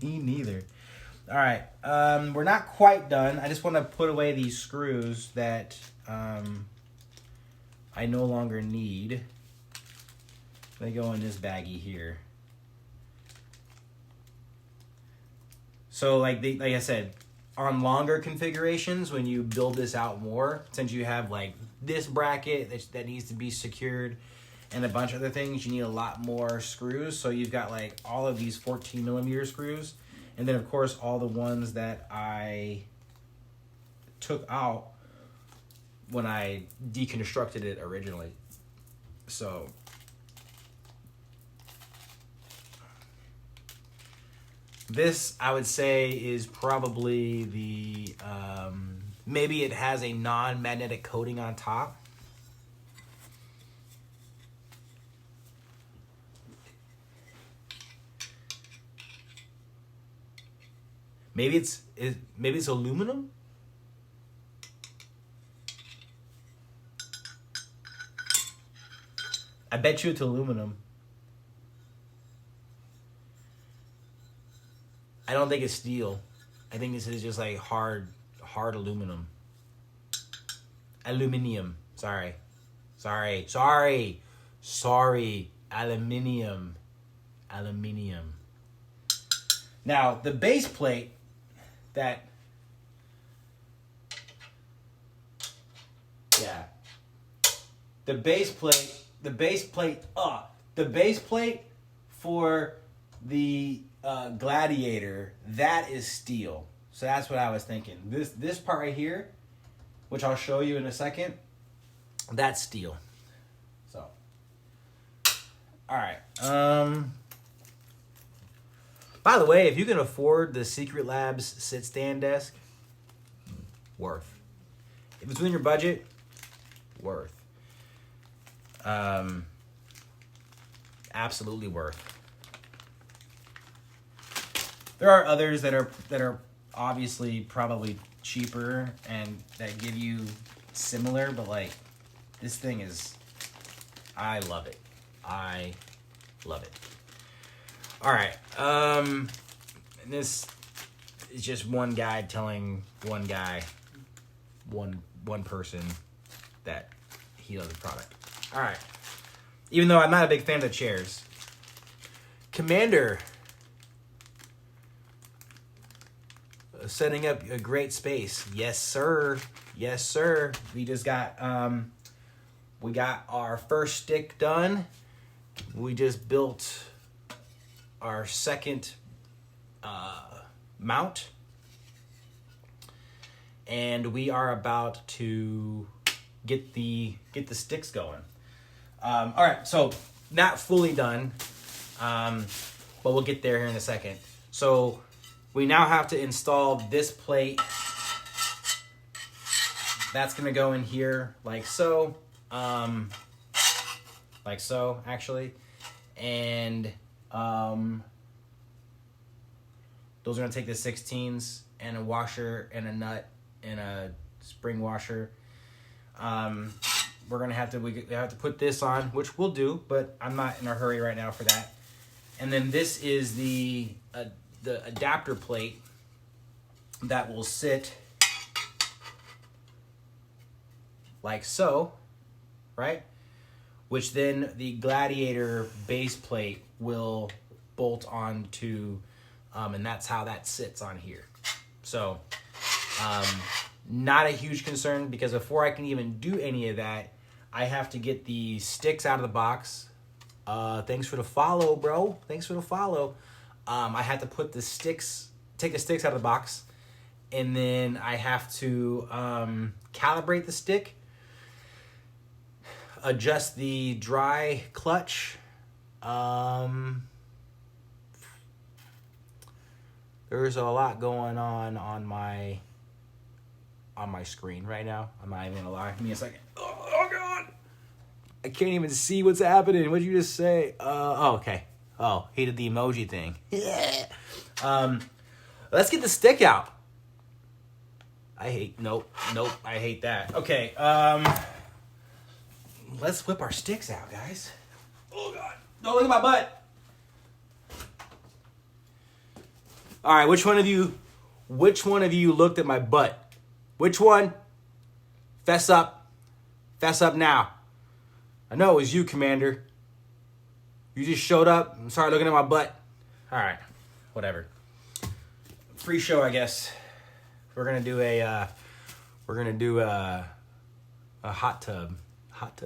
Me neither. All right, we're not quite done. I just want to put away these screws that I no longer need. They go in this baggie here. So like I said, on longer configurations, when you build this out more, since you have like this bracket that needs to be secured and a bunch of other things, you need a lot more screws. So you've got like all of these 14 millimeter screws. And then of course all the ones that I took out when I deconstructed it originally. So this, I would say, is probably the, maybe it has a non-magnetic coating on top. Maybe it's aluminum? I bet you it's aluminum. I don't think it's steel. I think this is just like hard aluminum. Aluminium. Sorry. Aluminium. Now, the base plate the base plate for the Gladiator, that is steel. So that's what I was thinking. This part right here, which I'll show you in a second, that's steel. So, all right. By the way, if you can afford the Secret Labs sit-stand desk, worth. If it's within your budget, worth. Absolutely worth. There are others that are obviously probably cheaper and that give you similar, but like this thing is, I love it. I love it. All right. And this is just one guy telling one guy, one person that he loves the product. All right. Even though I'm not a big fan of the chairs, Commander setting up a great space. Yes, sir. Yes, sir. We just got we got our first stick done. We just built our second mount, and we are about to get the sticks going. All right, so not fully done, but we'll get there here in a second. So we now have to install this plate. That's gonna go in here like so, actually, and those are gonna take the 16s and a washer and a nut and a spring washer. We're gonna have to put this on, which we'll do, but I'm not in a hurry right now for that. And then this is the adapter plate that will sit like so, right? Which then the Gladiator base plate will bolt onto, and that's how that sits on here. So, not a huge concern, because before I can even do any of that, I have to get the sticks out of the box. Thanks for the follow, bro. Thanks for the follow. I had to take the sticks out of the box, and then I have to calibrate the stick, adjust the dry clutch. There's a lot going on my screen right now. I'm not even gonna lie. Give me a second. Oh God! I can't even see what's happening. What did you just say? Okay. Oh, he did the emoji thing. Yeah. Let's get the stick out. Nope. I hate that. Okay. Let's whip our sticks out, guys. Oh God! Don't look at my butt. All right. Which one of you looked at my butt? Which one? Fess up. Fess up now. I know it was you, Commander. You just showed up and started looking at my butt. All right. Whatever. Free show, I guess. We're gonna do a hot tub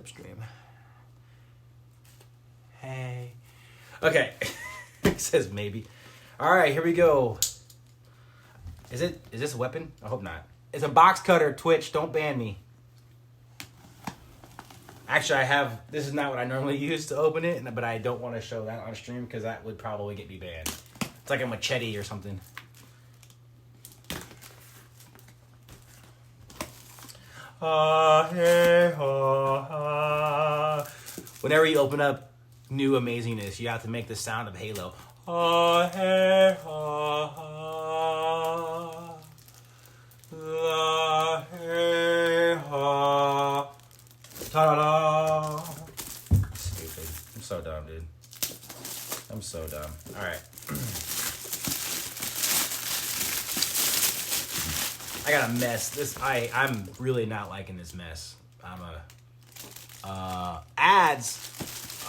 stream. Hey. Okay. It says maybe. All right, here we go. Is this a weapon? I hope not. It's a box cutter. Twitch, don't ban me. Actually, this is not what I normally use to open it, but I don't want to show that on stream because that would probably get me banned. It's like a machete or something. Whenever you open up new amazingness, you have to make the sound of Halo. Ta-da-da. Stupid. I'm so dumb, dude. I'm so dumb. All right. I got a mess. I'm really not liking this mess. Ads.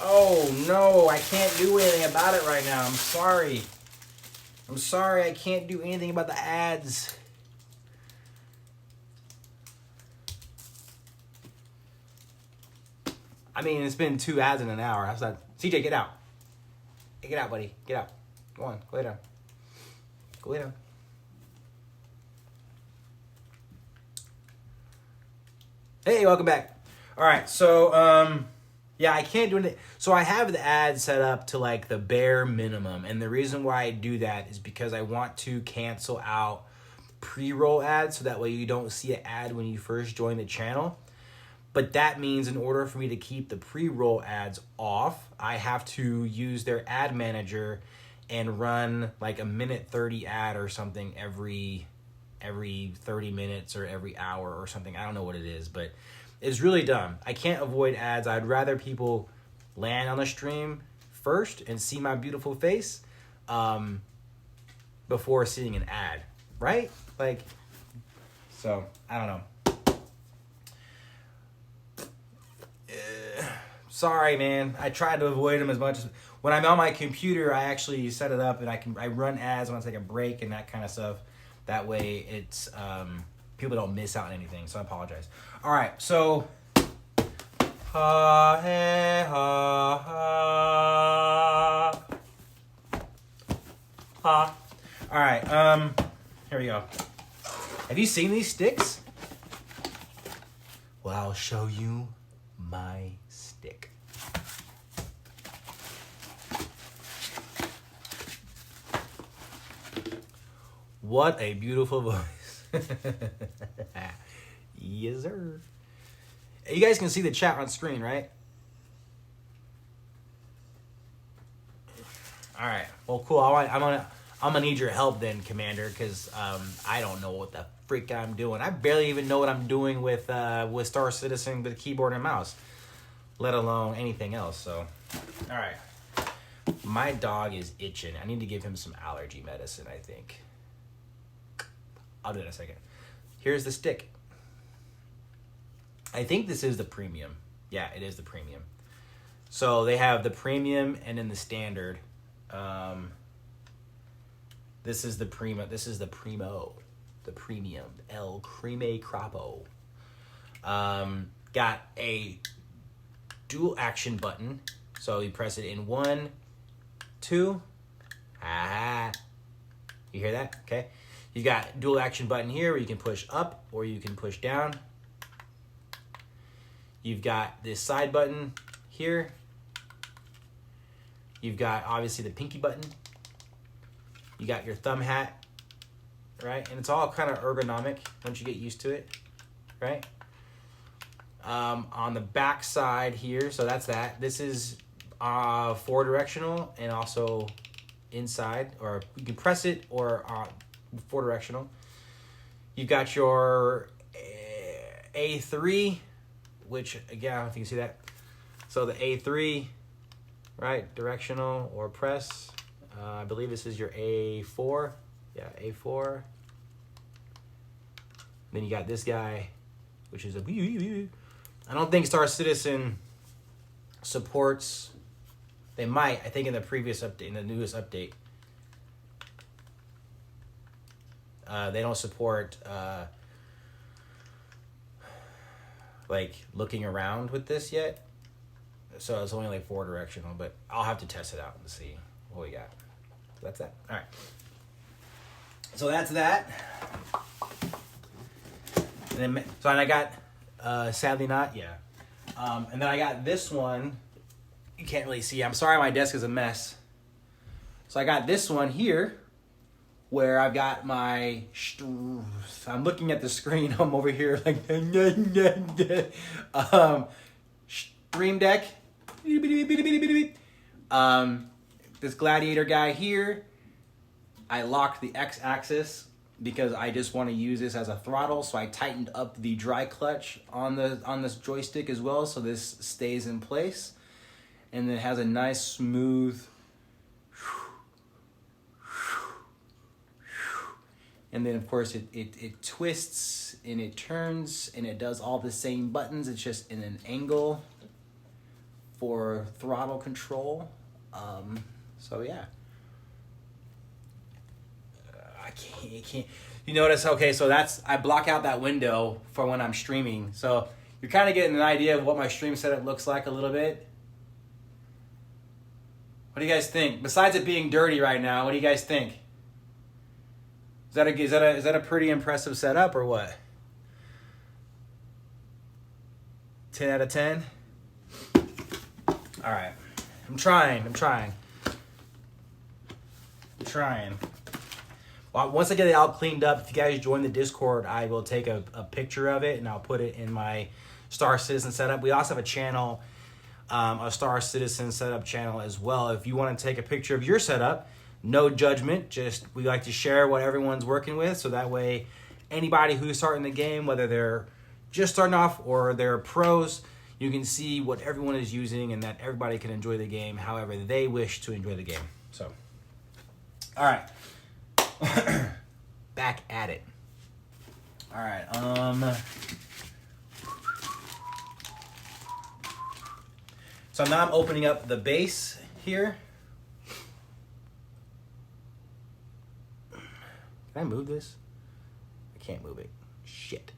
Oh no, I can't do anything about it right now. I'm sorry, I can't do anything about the ads. I mean, it's been 2 ads in an hour. CJ, get out. Get out, buddy. Get out. Go on, go lay down. Go lay down. Hey, welcome back. All right, so yeah, I can't do anything. So I have the ad set up to like the bare minimum, and the reason why I do that is because I want to cancel out pre-roll ads, so that way you don't see an ad when you first join the channel. But that means in order for me to keep the pre-roll ads off, I have to use their ad manager and run like a minute 30 ad or something every 30 minutes or every hour or something. I don't know what it is, but it's really dumb. I can't avoid ads. I'd rather people land on the stream first and see my beautiful face before seeing an ad, right? Like, so I don't know. Sorry, man. I tried to avoid them as much as when I'm on my computer. I actually set it up and I run ads when I take a break and that kind of stuff. That way, it's people don't miss out on anything. So I apologize. All right, so ha hey ha ha ha. All right, here we go. Have you seen these sticks? Well, I'll show you my stick. What a beautiful voice. Yes, sir. You guys can see the chat on screen, right? All right. Well, cool. I'm gonna need your help then, Commander, because I don't know what the freak I'm doing. I barely even know what I'm doing with Star Citizen with keyboard and mouse, let alone anything else. So, all right. My dog is itching. I need to give him some allergy medicine, I think. I'll do it in a second. Here's the stick. I think this is the premium. Yeah, it is the premium. So they have the premium and then the standard. This is the prima. This is the primo. The premium. El Creme Crapo. Got a dual action button. So you press it in 1, 2. Ah. You hear that? Okay. You got dual action button here where you can push up or you can push down. You've got this side button here. You've got obviously the pinky button. You got your thumb hat, right? And it's all kind of ergonomic once you get used to it, right? On the back side here, so that's that. This is 4 directional and also inside, or you can press it or 4 directional. You've got your A3, which again, I don't know if you can see that. So the A3, right, directional or press. I believe this is your A4. Yeah, A4. Then you got this guy, which is a. I don't think Star Citizen supports. They might. I think in the previous update, in the newest update, they don't support like looking around with this yet. So it's only like 4 directional, but I'll have to test it out and see what we got. So that's that. All right. So that's that. And then, so I got, sadly not, yeah. And then I got this one. You can't really see. I'm sorry, my desk is a mess. So I got this one here, where I've got my. I'm looking at the screen. I'm over here like Stream Deck. This Gladiator guy here. I locked the X-axis because I just want to use this as a throttle, so I tightened up the dry clutch on this joystick as well, so this stays in place, and then it has a nice smooth. And then of course it twists and it turns and it does all the same buttons. It's just in an angle for throttle control. So yeah. I can't. You notice? Okay, so I block out that window for when I'm streaming. So you're kind of getting an idea of what my stream setup looks like a little bit. What do you guys think? Besides it being dirty right now, what do you guys think? Is that a pretty impressive setup or what? 10 out of 10? All right. I'm trying. Well, once I get it all cleaned up, if you guys join the Discord, I will take a picture of it and I'll put it in my Star Citizen setup. We also have a channel, a Star Citizen setup channel as well. If you want to take a picture of your setup, no judgment. Just we like to share what everyone's working with, so that way anybody who's starting the game, whether they're just starting off or they're pros, you can see what everyone is using and that everybody can enjoy the game however they wish to enjoy the game. So, all right. Back at it. All right. So now I'm opening up the base here. Can I move this? I can't move it. Shit.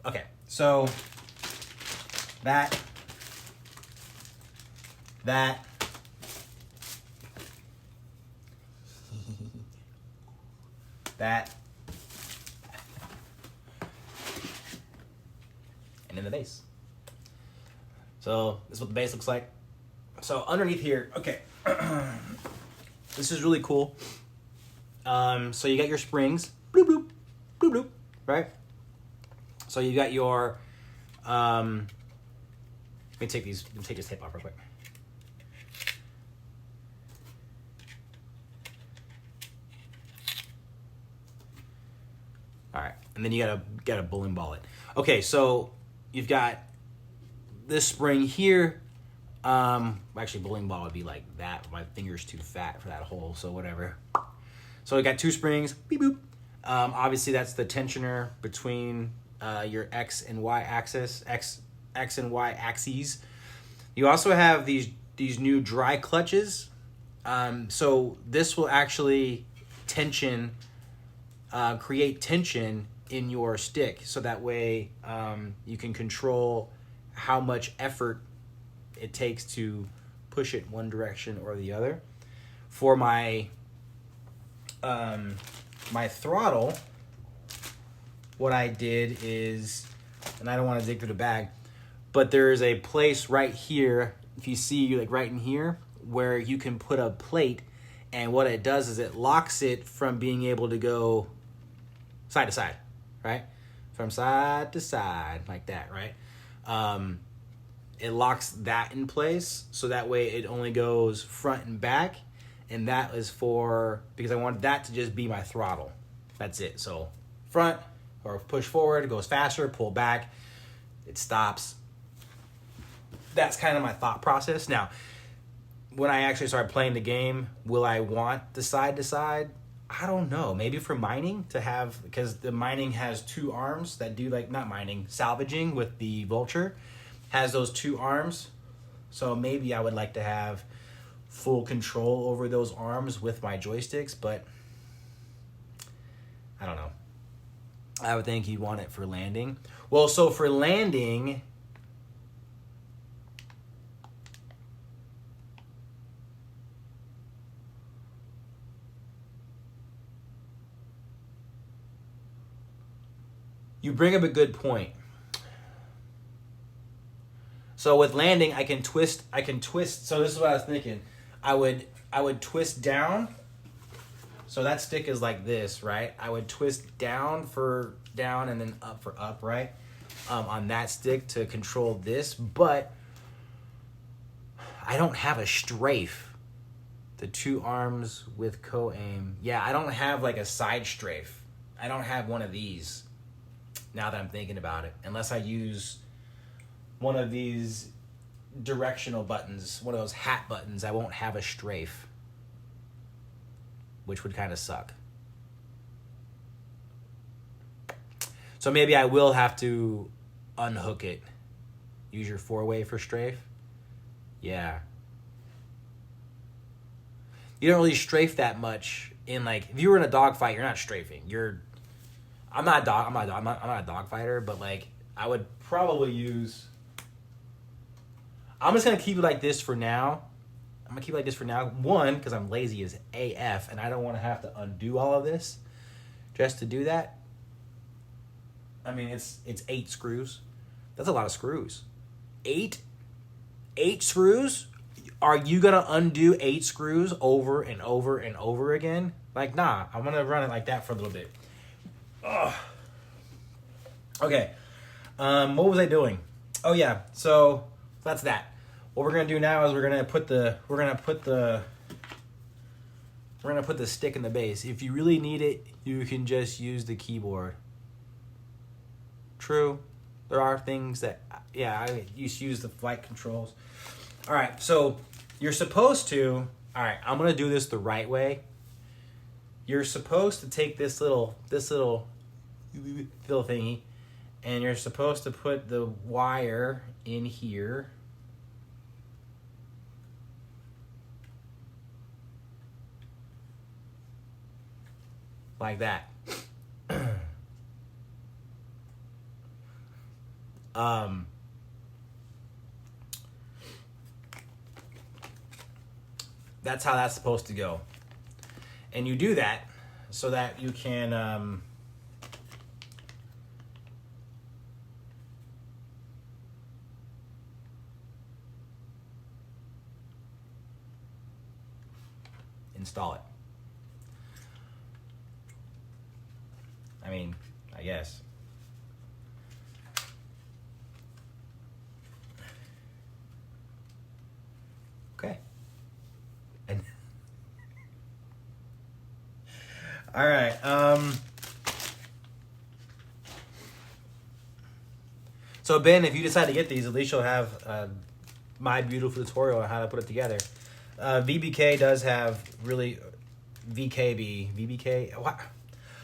Okay. So that and then the base. So this is what the base looks like. So underneath here, okay. This is really cool. So you got your springs, bloop bloop, bloop bloop, right? So you got your let me take this tape off real quick. All right, and then you gotta bowling ball it. Okay, so you've got this spring here. Actually, bowling ball would be like that. My finger's too fat for that hole, so whatever. So we got two springs. Beep boop. Obviously, that's the tensioner between your X and Y axis, X and Y axes. You also have these new dry clutches. So this will actually create tension in your stick, so that way you can control how much effort it takes to push it one direction or the other. For my my throttle, what I did is, and I don't want to dig through the bag, but there is a place right here, if you see like right in here, where you can put a plate, and what it does is it locks it from being able to go side to side, right? From side to side, like that, right? It locks that in place, so that way it only goes front and back, and that is because I want that to just be my throttle. That's it. So front, or push forward, it goes faster, pull back, it stops. That's kind of my thought process. Now, when I actually start playing the game, will I want the side to side? I don't know. Maybe for mining to have, because the mining has two arms that do not mining, salvaging with the Vulture has those two arms. So maybe I would like to have full control over those arms with my joysticks, but I don't know. I would think you'd want it for landing. Well, so for landing, you bring up a good point. So with landing, I can twist. So this is what I was thinking. I would twist down. So that stick is like this, right? I would twist down for down and then up for up, right? On that stick to control this, but I don't have a strafe. The two arms with co-aim. Yeah, I don't have like a side strafe. I don't have one of these. Now that I'm thinking about it, unless I use one of these directional buttons, one of those hat buttons, I won't have a strafe, which would kind of suck. So maybe I will have to unhook it. Use your 4-way for strafe. Yeah. You don't really strafe that much in if you were in a dogfight, you're not strafing. I'm not a dog fighter, but I would probably use. I'm just gonna keep it like this for now. I'm gonna keep it like this for now. One, because I'm lazy as AF, and I don't want to have to undo all of this just to do that. I mean, it's 8 screws. That's a lot of screws. 8 screws? Are you gonna undo 8 screws over and over and over again? Like, nah, I'm gonna run it like that for a little bit. Ugh. Okay. What was I doing? Oh yeah, so that's that. What we're gonna do now is we're gonna put the stick in the base. If you really need it, you can just use the keyboard. True. There are things that, yeah, I used to use the flight controls. All right, so you're supposed to, all right, I'm going to do this the right way. You're supposed to take this little thingy, and you're supposed to put the wire in here. Like that. That's how that's supposed to go. And you do that so that you can install it. I mean, I guess. Okay. And all right. So Ben, if you decide to get these, at least you'll have my beautiful tutorial on how to put it together. VBK does have really VBK. What?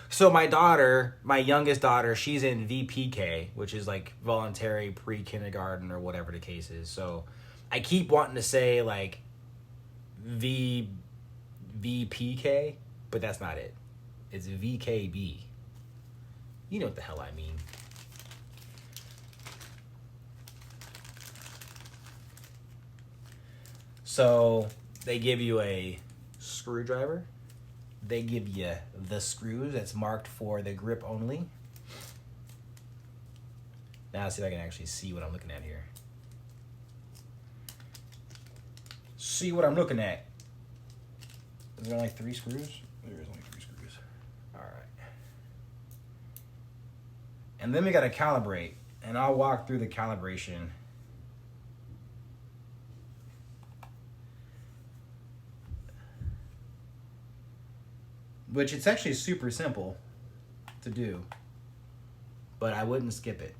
So my daughter, my youngest daughter, she's in VPK, which is like voluntary pre-kindergarten or whatever the case is. So I keep wanting to say like VPK, but that's not it. It's VKB. You know what the hell I mean. So they give you a screwdriver. They give you the screws that's marked for the grip only. Now let's see if I can actually see what I'm looking at here. See what I'm looking at. Is there only 3 screws? There is only 3 screws. All right. And then we got to calibrate. And I'll walk through the calibration. Which it's actually super simple to do, but I wouldn't skip it.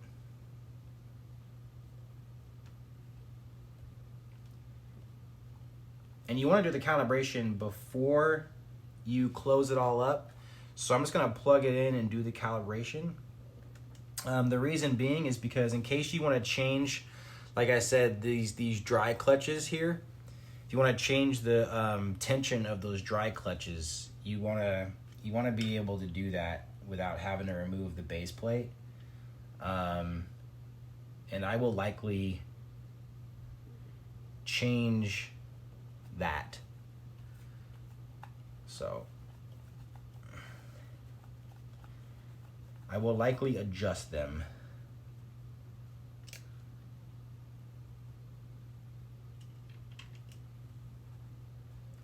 And you want to do the calibration before you close it all up. So I'm just going to plug it in and do the calibration. The reason being is because in case you want to change, like I said, these dry clutches here, if you want to change the tension of those dry clutches, you want to be able to do that without having to remove the base plate. And I will likely change that. So I will likely adjust them.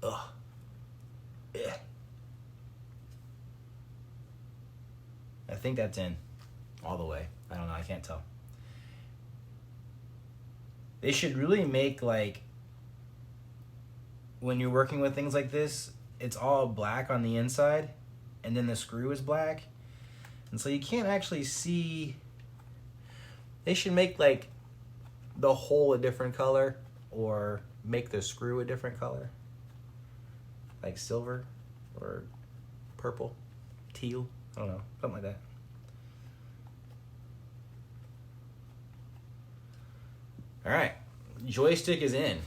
Ugh. Yeah. I think that's in all the way. I don't know. I can't tell. They should really make, like, when you're working with things like this, it's all black on the inside and then the screw is black. And so you can't actually see. They should make, like, the hole a different color or make the screw a different color. Like silver or purple, teal, I don't know, something like that. All right, joystick is in.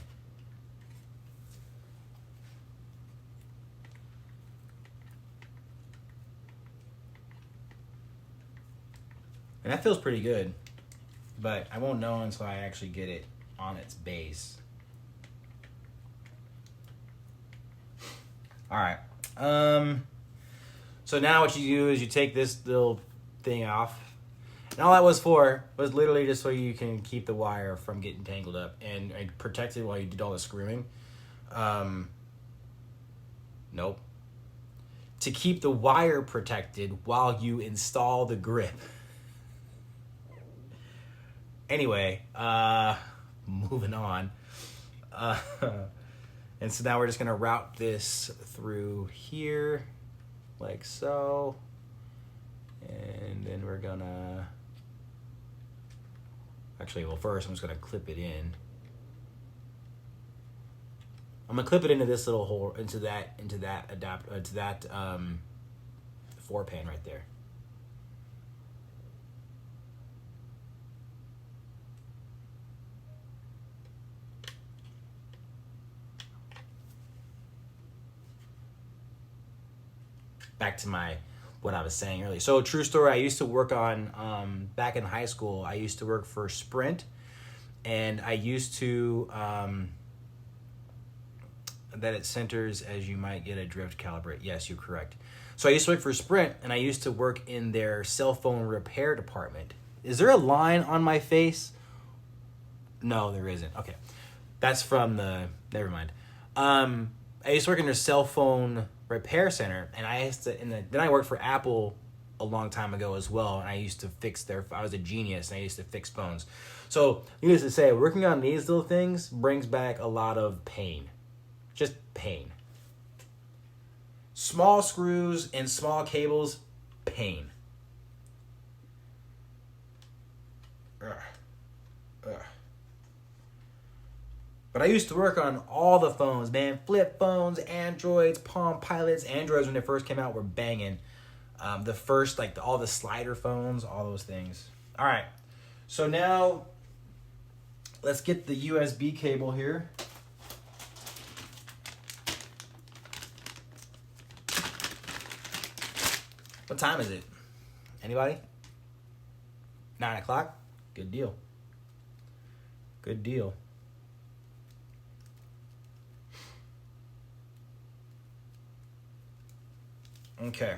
And that feels pretty good, but I won't know until I actually get it on its base. All right. So now what you do is you take this little thing off. And all that was for was literally just so you can keep the wire from getting tangled up and protect it while you did all the screwing. Nope. To keep the wire protected while you install the grip. Anyway, moving on. And so now we're just going to route this through here, like so. And then we're going to... Actually, well, first I'm just going to clip it in. I'm going to clip it into this little hole, into that adapter, to that 4-pan right there. Back to what I was saying earlier. So true story, I used to work on, back in high school, I used to work for Sprint, and I used to, that it centers as you might get a drift calibrate. Yes, you're correct. So I used to work for Sprint, and I used to work in their cell phone repair department. Is there a line on my face? No, there isn't. Okay. That's from never mind. I used to work in their cell phone repair center, and then I worked for Apple a long time ago as well, and I used to fix I was a genius, and I used to fix phones. So, needless to say, working on these little things brings back a lot of pain. Just pain. Small screws and small cables, pain. Ugh. But I used to work on all the phones, man. Flip phones, Androids, Palm Pilots. Androids, when they first came out, were banging. The first, all the slider phones, all those things. All right. So now, let's get the USB cable here. What time is it? Anybody? 9 o'clock? Good deal. Good deal. Okay.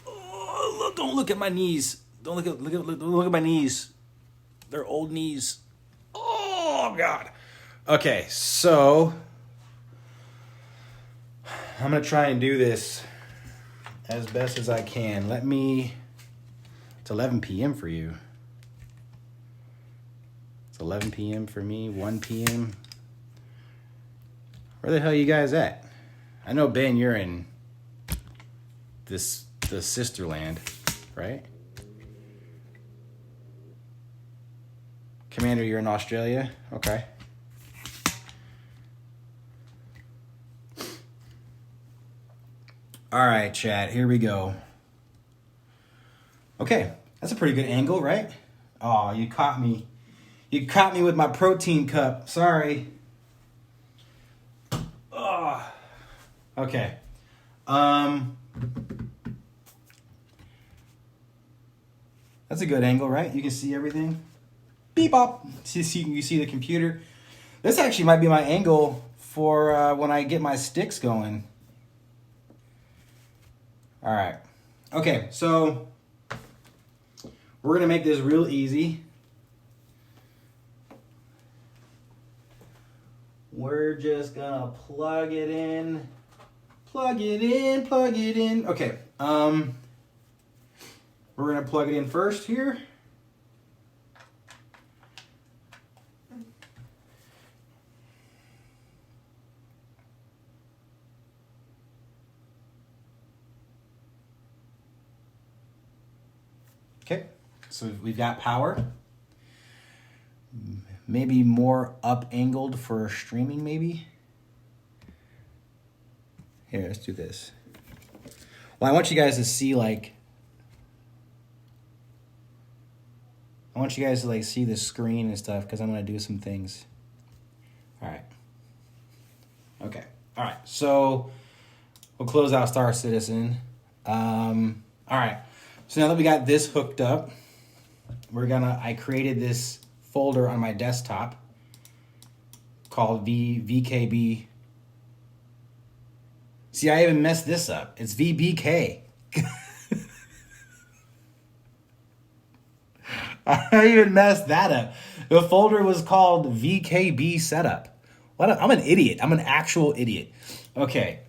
Oh, don't look at my knees. Don't look at my knees. They're old knees. Oh God. Okay, so I'm gonna try and do this as best as I can. It's 11 p.m. for you. It's 11 p.m. for me, 1 p.m. Where the hell are you guys at? I know, Ben, you're in the sister land, right? Commander, you're in Australia? Okay. All right, chat, here we go. Okay, that's a pretty good angle, right? Oh, you caught me. You caught me with my protein cup. Sorry. Oh. Okay. That's a good angle, right? You can see everything. Beep bop. You see the computer. This actually might be my angle for when I get my sticks going. All right. Okay, so we're gonna make this real easy. We're just gonna plug it in. Plug it in. Okay, we're gonna plug it in first here. Okay, so we've got power. Maybe more up-angled for streaming, maybe. Here, let's do this. Well, I want you guys to see, I want you guys to, see the screen and stuff, because I'm going to do some things. All right. Okay. All right, so we'll close out Star Citizen. All right. So now that we got this hooked up, I created this folder on my desktop called VKB. See, I even messed this up. It's VBK. I even messed that up. The folder was called VKB setup. I'm an idiot. I'm an actual idiot. Okay.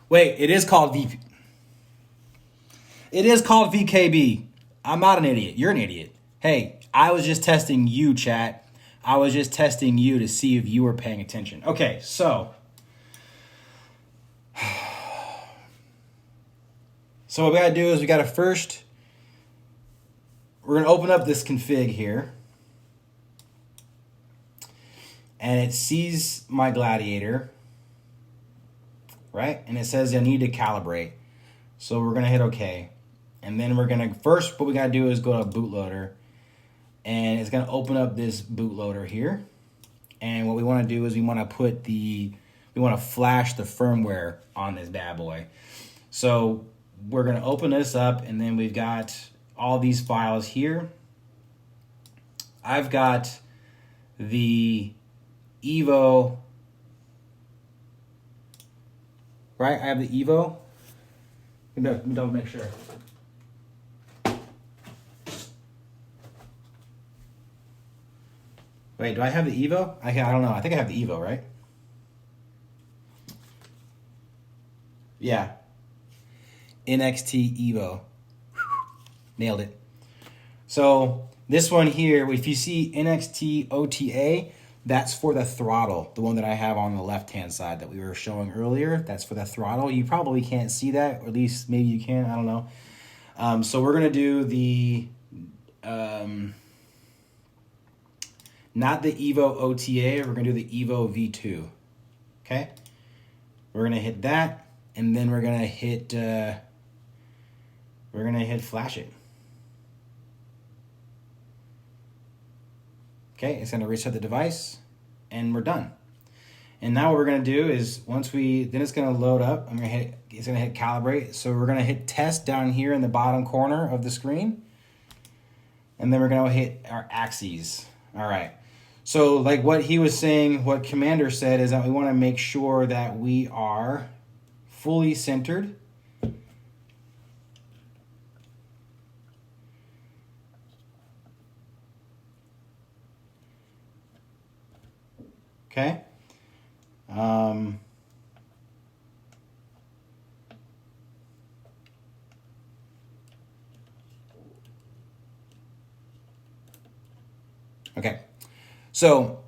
Wait, it is called It is called VKB. I'm not an idiot. You're an idiot. Hey, I was just testing you, chat. I was just testing you to see if you were paying attention. Okay, so what we gotta do is we're gonna open up this config here. And it sees my Gladiator, right? And it says I need to calibrate. So we're gonna hit OK. And then we're gonna, first what we gotta do is go to bootloader. And it's gonna open up this bootloader here. And what we wanna do is we wanna flash the firmware on this bad boy. So we're gonna open this up, and then we've got all these files here. I've got the Evo, right? I have the Evo. Let me double make sure. Wait, do I have the Evo? I don't know. I think I have the Evo, right? Yeah. NXT Evo. Nailed it. So this one here, if you see NXT OTA, that's for the throttle. The one that I have on the left-hand side that we were showing earlier, that's for the throttle. You probably can't see that, or at least maybe you can. I don't know. So we're going to do the... not the Evo OTA, we're going to do the Evo V2. Okay? We're going to hit that, and then we're going to hit flash it. Okay, it's going to reset the device, and we're done. And now what we're going to do is then it's going to load up. It's going to hit calibrate. So we're going to hit test down here in the bottom corner of the screen. And then we're going to hit our axes. All right. So like what he was saying, what Commander said is that we want to make sure that we are fully centered. Okay. Okay. So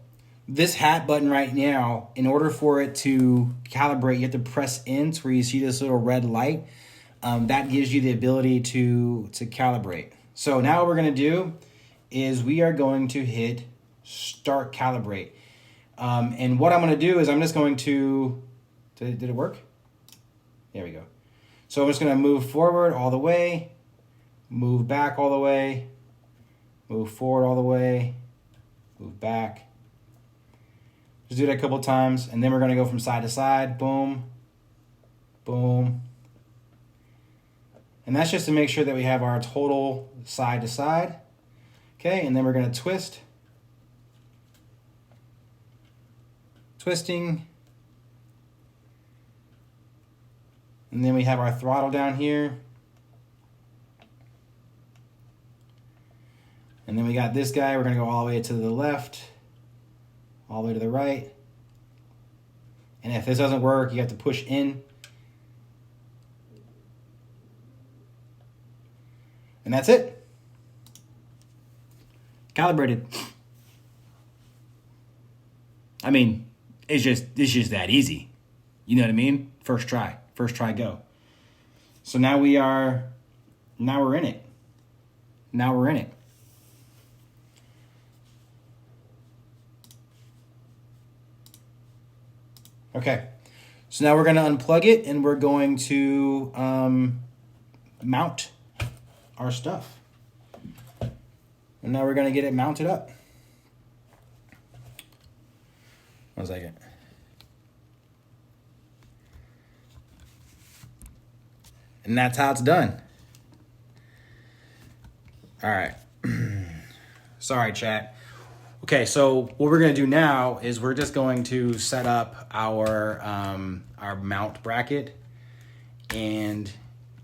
this hat button right now, in order for it to calibrate, you have to press in to where you see this little red light. That gives you the ability to calibrate. So now what we're going to do is we are going to hit start calibrate. And what I'm going to do is I'm just going to... Did it work? There we go. So I'm just going to move forward all the way, move back all the way, move forward all the way, move back. Just do that a couple times, and then we're going to go from side to side. Boom, boom. And that's just to make sure that we have our total side to side. Okay, and then we're going to twist. Twisting. And then we have our throttle down here. And then we got this guy. We're going to go all the way to the left, all the way to the right. And if this doesn't work, you have to push in. And that's it. Calibrated. I mean, it's just that easy. You know what I mean? First try, go. So now we're in it. Now we're in it. Okay. So now we're going to unplug it, and we're going to mount our stuff. And now we're going to get it mounted up. 1 second. And that's how it's done. All right. Sorry, chat. Okay, so what we're gonna do now is we're just going to set up our mount bracket, and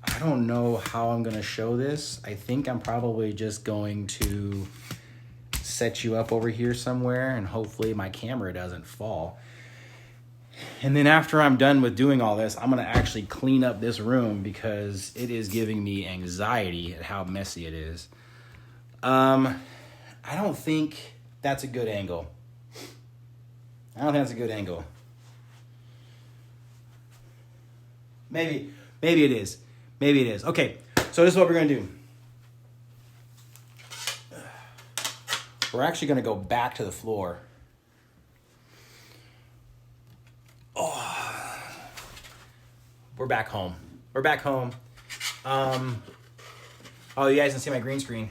I don't know how I'm gonna show this. I think I'm probably just going to set you up over here somewhere, and hopefully my camera doesn't fall. And then after I'm done with doing all this, I'm gonna actually clean up this room because it is giving me anxiety at how messy it is. I don't think that's a good angle. I don't think that's a good angle. Maybe it is. Maybe it is. Okay, so this is what we're gonna do. We're actually gonna go back to the floor. Oh, we're back home. We're back home. Oh, you guys can see my green screen.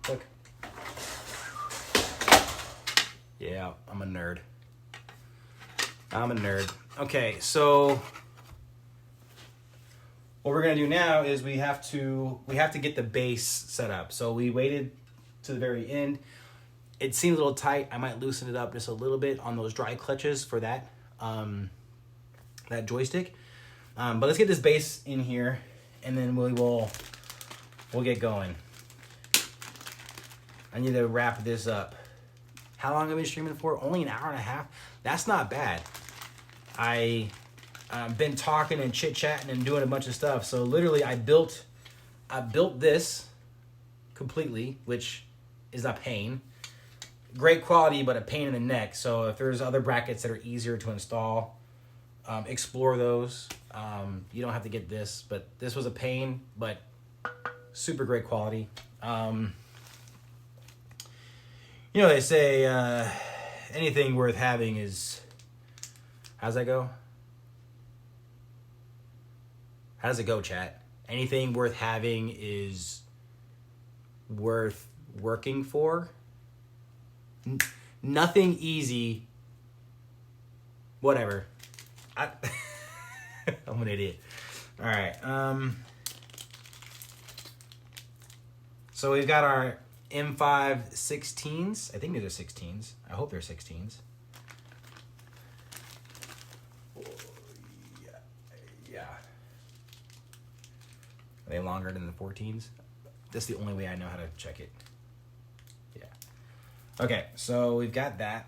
Look. Yeah, I'm a nerd. Okay, so what we're gonna do now is we have to get the base set up. So we waited to the very end. It seemed a little tight. I might loosen it up just a little bit on those dry clutches for that that joystick. But let's get this base in here, and then we'll get going. I need to wrap this up. How long have I been streaming for? Only an hour and a half. That's not bad. I've been talking and chit-chatting and doing a bunch of stuff. So literally I built this completely, which is a pain. Great quality, but a pain in the neck. So if there's other brackets that are easier to install, explore those. You don't have to get this, but this was a pain, but super great quality. You know, they say anything worth having is... How's that go? How does it go, chat? Anything worth having is worth working for. Nothing easy. Whatever. I'm an idiot. All right. So we've got our M5 16s. I think these are 16s. I hope they're 16s. Yeah. Are they longer than the 14s? That's the only way I know how to check it. Yeah. Okay, so we've got that.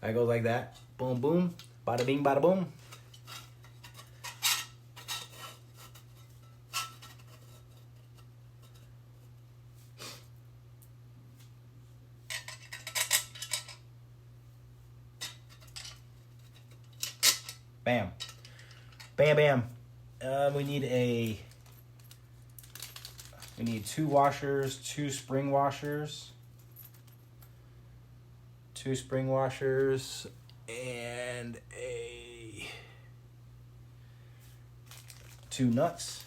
That goes like that. Boom, boom. Bada bing, bada boom. Bam. Bam, bam. We need 2 washers, 2 spring washers, and 2 nuts.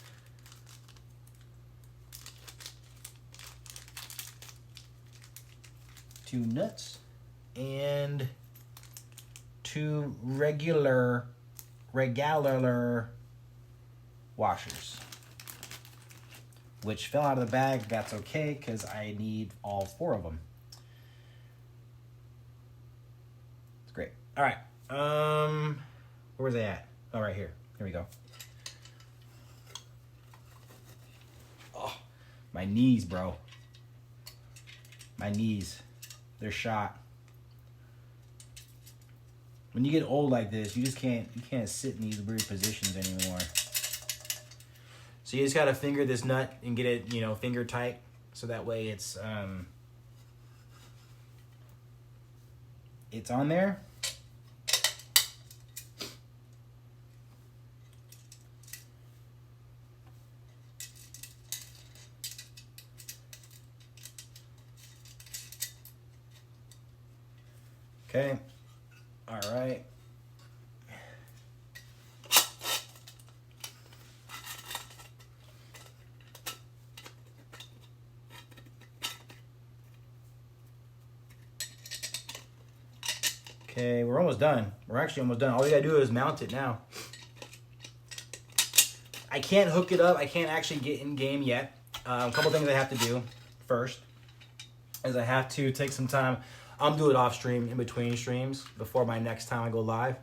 And 2 regular washers, which fell out of the bag. That's okay, because I need all 4 of them. It's great. All right. Where was I at? Oh, right here. Here we go. Oh, my knees, bro. My knees. They're shot. When you get old like this, you can't sit in these weird positions anymore. So you just gotta finger this nut and get it, finger tight, so that way it's on there. Okay. All right. Okay, we're almost done. We're actually almost done. All we gotta do is mount it now. I can't hook it up. I can't actually get in game yet. A couple things I have to do first is I have to take some time. I'm doing it off stream, in between streams, before my next time I go live.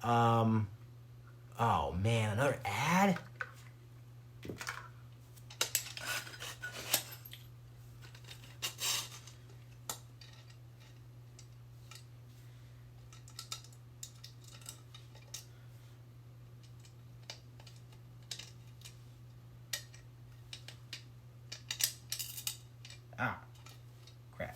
Oh man, another ad? Ah, crap.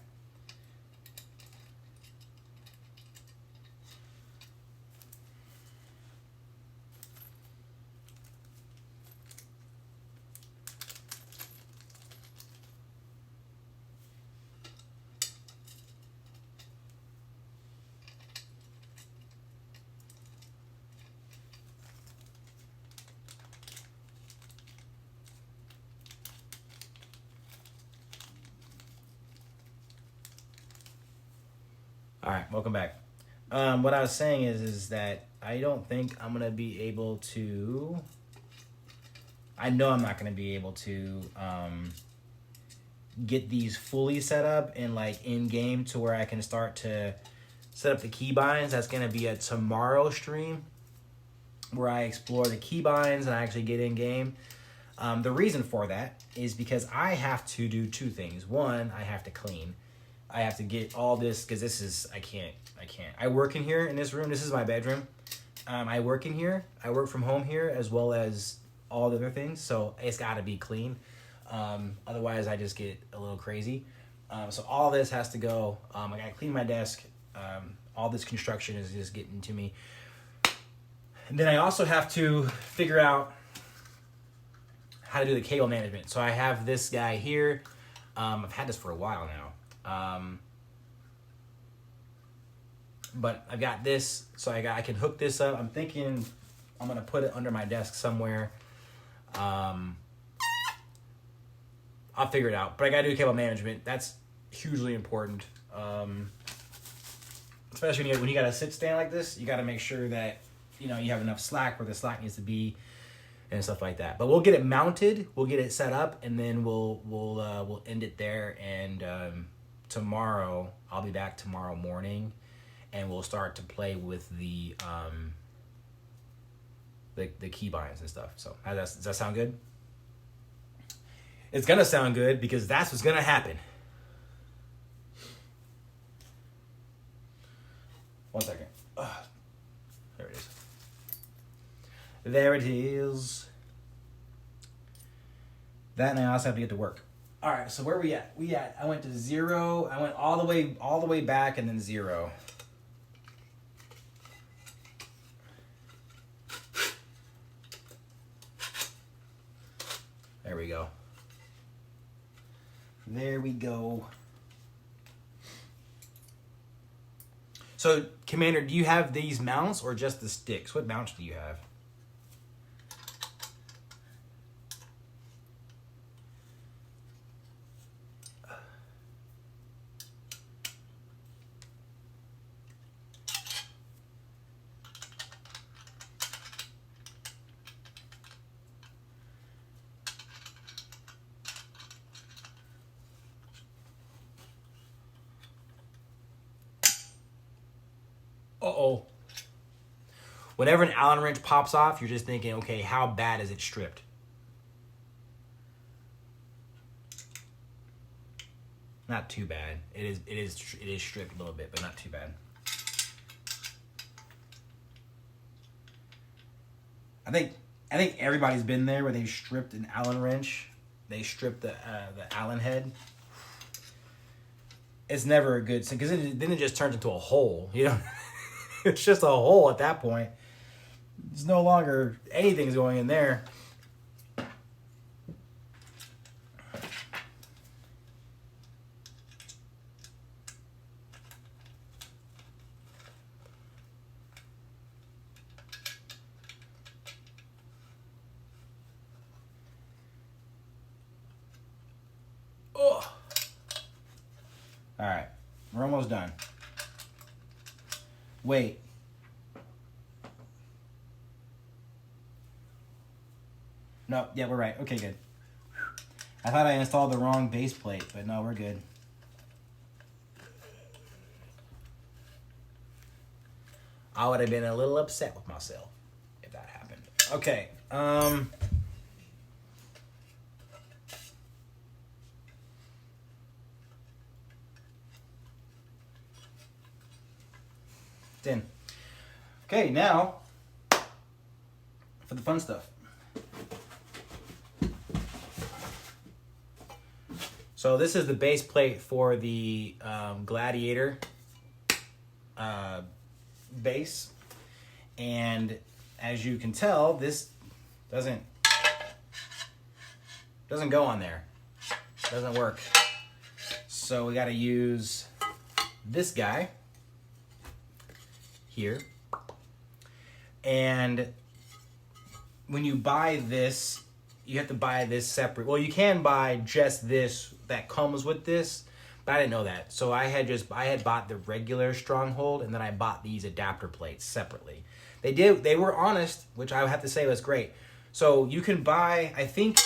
All right, welcome back. What I was saying is that I don't think I'm gonna be able to. I know I'm not gonna be able to get these fully set up and like in game to where I can start to set up the keybinds. That's gonna be a tomorrow stream where I explore the keybinds and I actually get in game. The reason for that is because I have to do two things. One, I have to clean. I have to get all this because this is I can't. I work in here in this room. This is my bedroom. I work in here. I work from home here as well as all the other things. So it's got to be clean. Otherwise, I just get a little crazy. So all this has to go. I got to clean my desk. All this construction is just getting to me. And then I also have to figure out how to do the cable management. So I have this guy here. I've had this for a while now. But I've got this, so I can hook this up. I'm thinking I'm gonna put it under my desk somewhere. I'll figure it out. But I gotta do cable management. That's hugely important. Especially when you got a sit stand like this, you gotta make sure that you have enough slack where the slack needs to be and stuff like that. But we'll get it mounted, we'll get it set up, and then we'll end it there. And tomorrow, I'll be back tomorrow morning, and we'll start to play with the keybinds and stuff. So does that sound good? It's gonna sound good because that's what's gonna happen. One second. There it is. There it is. That, and I also have to get to work. All right, so where are we at? I went to 0. I went all the way back and then 0. There we go. There we go. So, Commander, do you have these mounts or just the sticks? What mounts do you have? Uh-oh. Whenever an Allen wrench pops off, you're just thinking, okay, how bad is it stripped? Not too bad. It is stripped a little bit, but not too bad. I think everybody's been there where they stripped an Allen wrench. They stripped the Allen head. It's never a good thing because then it just turns into a hole, It's just a hole at that point. It's no longer anything's going in there. All right, we're almost done. Wait. No, yeah, we're right. Okay, good. I thought I installed the wrong base plate, but no, we're good. I would have been a little upset with myself if that happened. Okay. It's in. Okay, now for the fun stuff. So this is the base plate for the Gladiator base, and as you can tell, this doesn't go on there. Doesn't work. So we got to use this guy here, and when you buy this, you have to buy this separate. Well, you can buy just this that comes with this, but I didn't know that. So I had bought the regular Stronghold, and then I bought these adapter plates separately. They were honest, which I have to say was great. So you can buy, I think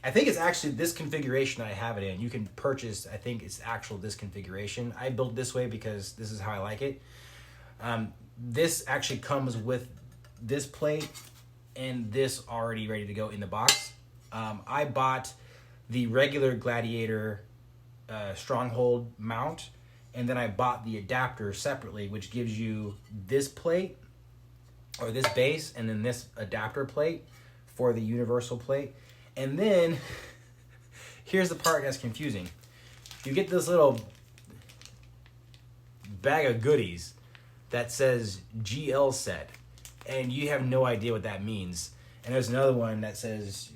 it's actually this configuration that I have it in. You can purchase, I think it's actual this configuration. I built this way because this is how I like it. This actually comes with this plate and this already ready to go in the box. I bought the regular Gladiator Stronghold mount, and then I bought the adapter separately, which gives you this plate or this base and then this adapter plate for the universal plate. And then here's the part that's confusing. You get this little bag of goodies that says GL set, and you have no idea what that means. And there's another one that says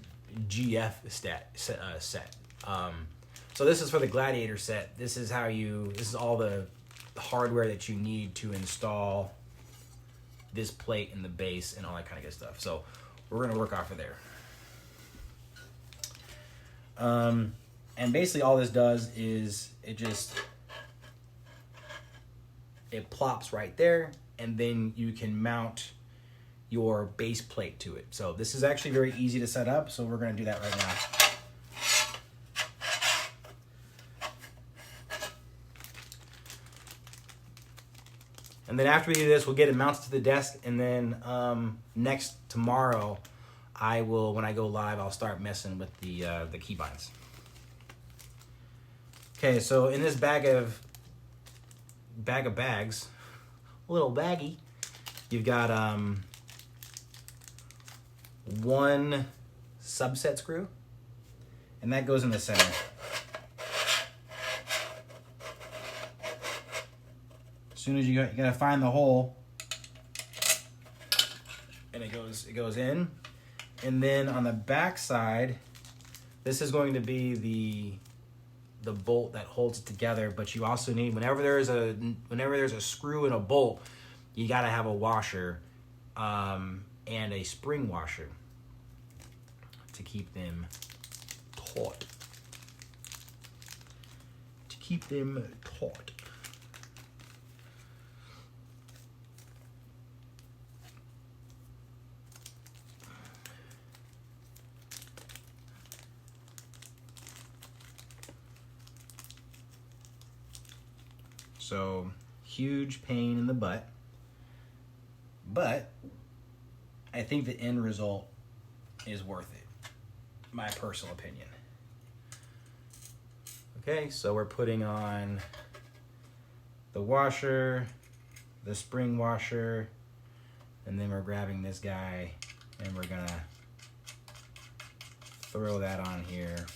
GF set. So this is for the Gladiator set. This is all the hardware that you need to install this plate in the base and all that kind of good stuff. So we're gonna work off of there. And basically all this does is it plops right there, and then you can mount your base plate to it. So this is actually very easy to set up, so we're going to do that right now. And then after we do this, we'll get it mounted to the desk, and then tomorrow, when I go live, I'll start messing with the keybinds. Okay, so in this bag of bags, a little baggie, you've got one subset screw, and that goes in the center. As soon as you gotta find the hole, and it goes in. And then on the back side, this is going to be the bolt that holds it together. But you also need, whenever there's a screw and a bolt, you gotta have a washer and a spring washer to keep them taut. So, huge pain in the butt. But I think the end result is worth it. My personal opinion. Okay, so we're putting on the washer, the spring washer, and then we're grabbing this guy and we're gonna throw that on here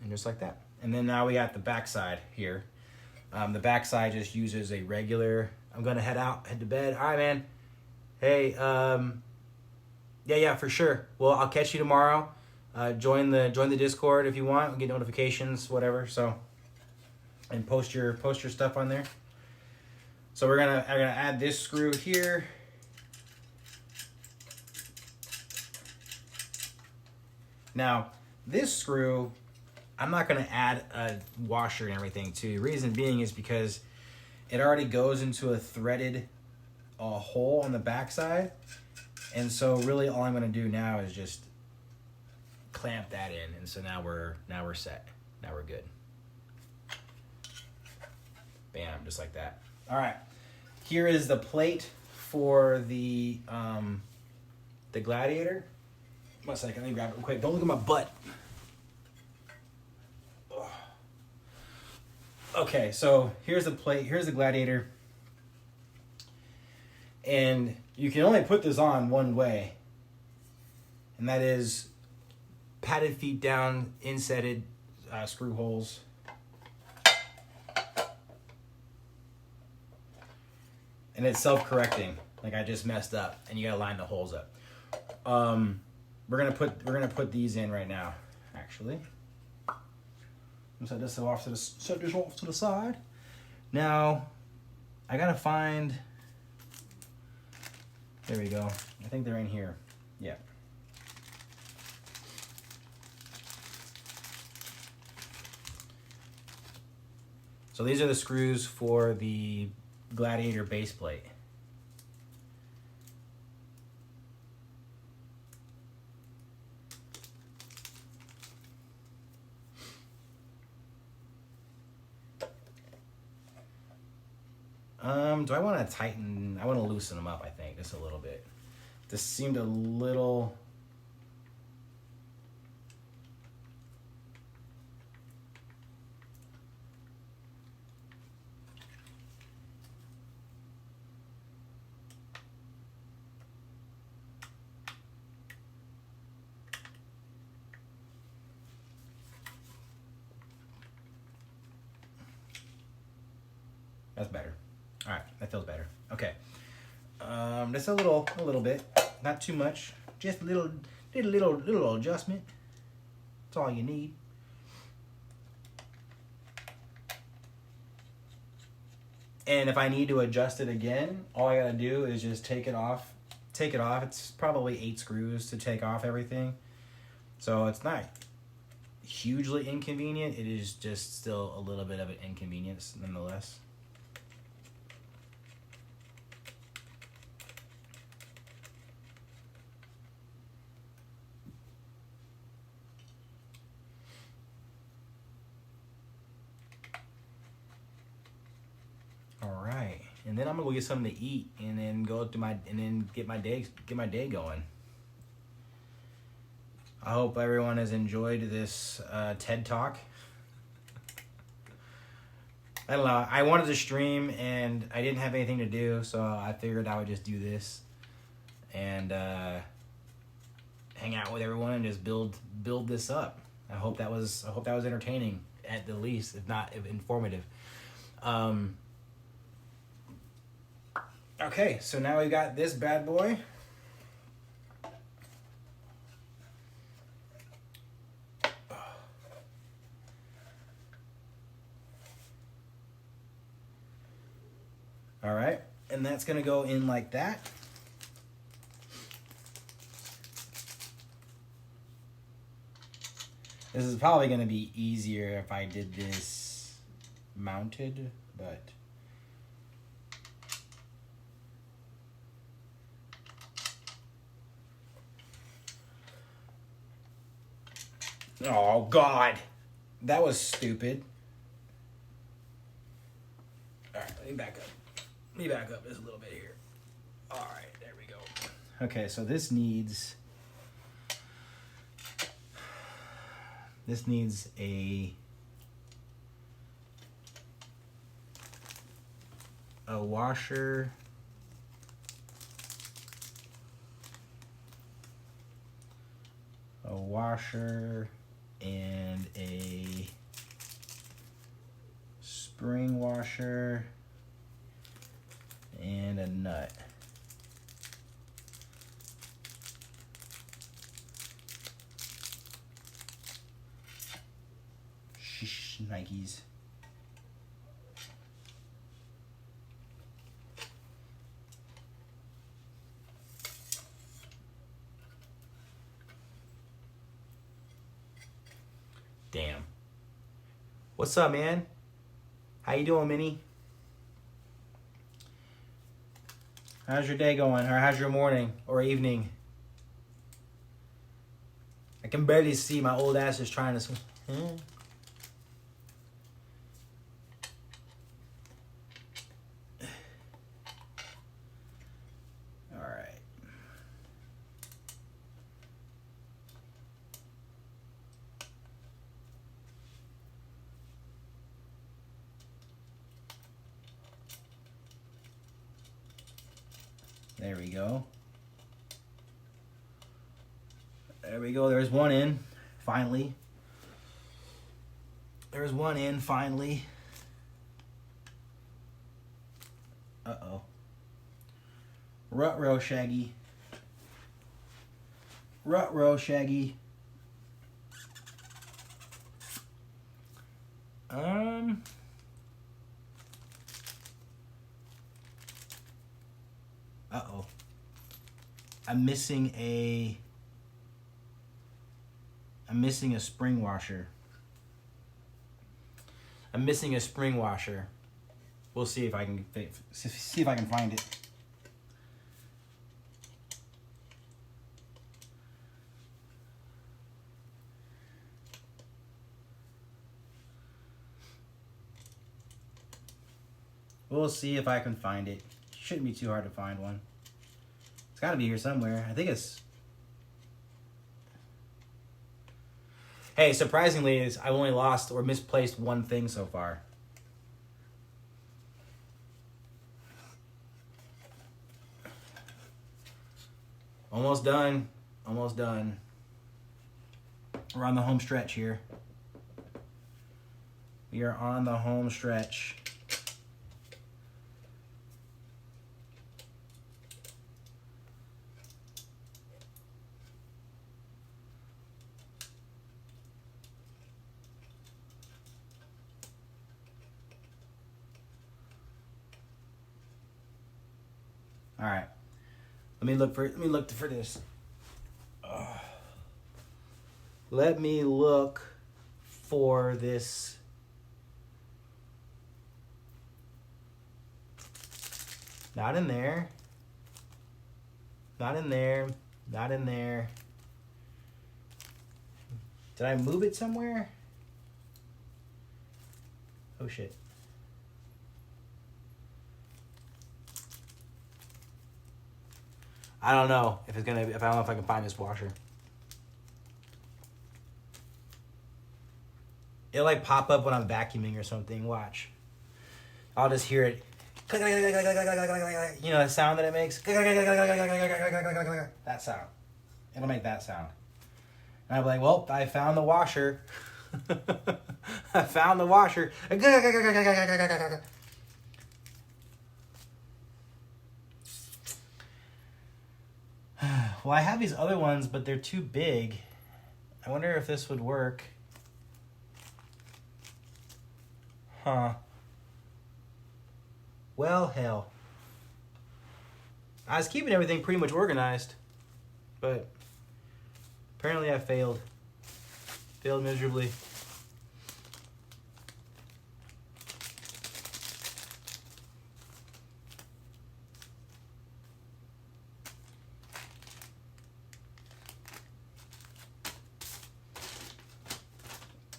and just like that. And then now we got the backside here. The backside just uses a regular, I'm gonna head to bed. All right, man. Hey, yeah, for sure. Well, I'll catch you tomorrow. Join the Discord if you want. We'll get notifications, whatever. So, and post your stuff on there. So I'm gonna add this screw here. Now, this screw I'm not going to add a washer and everything too. Reason being is because it already goes into a threaded hole on the backside. And so really all I'm going to do now is just clamp that in. And so now we're set. Now we're good. Bam, just like that. All right. Here is the plate for the Gladiator. 1 second, let me grab it real quick. Don't look at my butt. Okay, so here's the plate. Here's the Gladiator. And you can only put this on one way. And that is padded feet down, insetted screw holes. And it's self-correcting. Like I just messed up, and you gotta line the holes up. We're gonna put these in right now. Actually, set this off to the side. Now, I gotta find. There we go. I think they're in here. Yeah. So these are the screws for the Gladiator base plate. Do I want to tighten? I want to loosen them up, I think, just a little bit. This seemed a little... That's better. All right, that feels better. Okay, just a little bit, not too much. Just a little adjustment. That's all you need. And if I need to adjust it again, all I gotta do is just take it off. It's probably 8 screws to take off everything, so it's not hugely inconvenient. It is just still a little bit of an inconvenience nonetheless. And then I'm gonna go get something to eat, and then get my day going. I hope everyone has enjoyed this TED Talk. I don't know. I wanted to stream, and I didn't have anything to do, so I figured I would just do this and hang out with everyone and just build this up. I hope that was entertaining at the least, if not informative. Okay, so now we got this bad boy. All right, and that's gonna go in like that. This is probably gonna be easier if I did this mounted, but... Oh, God. That was stupid. All right, let me back up just a little bit here. All right, there we go. Okay, so this needs a washer, and a spring washer and a nut. Shh, Nikes. Damn. What's up, man? How you doing, Minnie? How's your day going? Or how's your morning or evening? I can barely see. My old ass is trying to swim. All right. There we go. There we go. There's one in, finally. There's one in, finally. Uh-oh. Ruh-roh, Shaggy. Ruh-roh, Shaggy. Uh-oh. I'm missing a spring washer. We'll see if I can find it. We'll see if I can find it. Shouldn't be too hard to find one. It's got to be here somewhere. I think it's... Hey, surprisingly, I've only lost or misplaced one thing so far. Almost done. Almost done. We're on the home stretch here. We are on the home stretch. All right. Let me look for this. Let me look for this. Not in there. Not in there. Not in there. Did I move it somewhere? Oh shit. I don't know if I don't know if I can find this washer. It'll like pop up when I'm vacuuming or something. Watch. I'll just hear it. You know the sound that it makes? That sound. It'll make that sound. And I'll be like, well, I found the washer. I found the washer. Well, I have these other ones, but they're too big. I wonder if this would work. Huh. Well, hell. I was keeping everything pretty much organized, but apparently I failed. Failed miserably.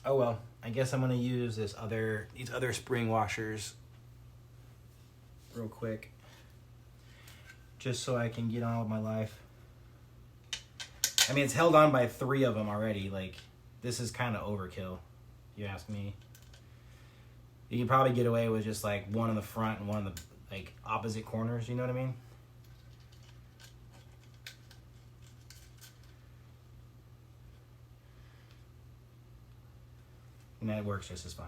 Oh well, I guess I'm gonna use these other spring washers real quick, just so I can get on with my life. I mean, it's held on by 3 of them already. Like, this is kind of overkill, if you ask me. You can probably get away with just like one in the front and one in the like opposite corners. You know what I mean? And that works just as fine.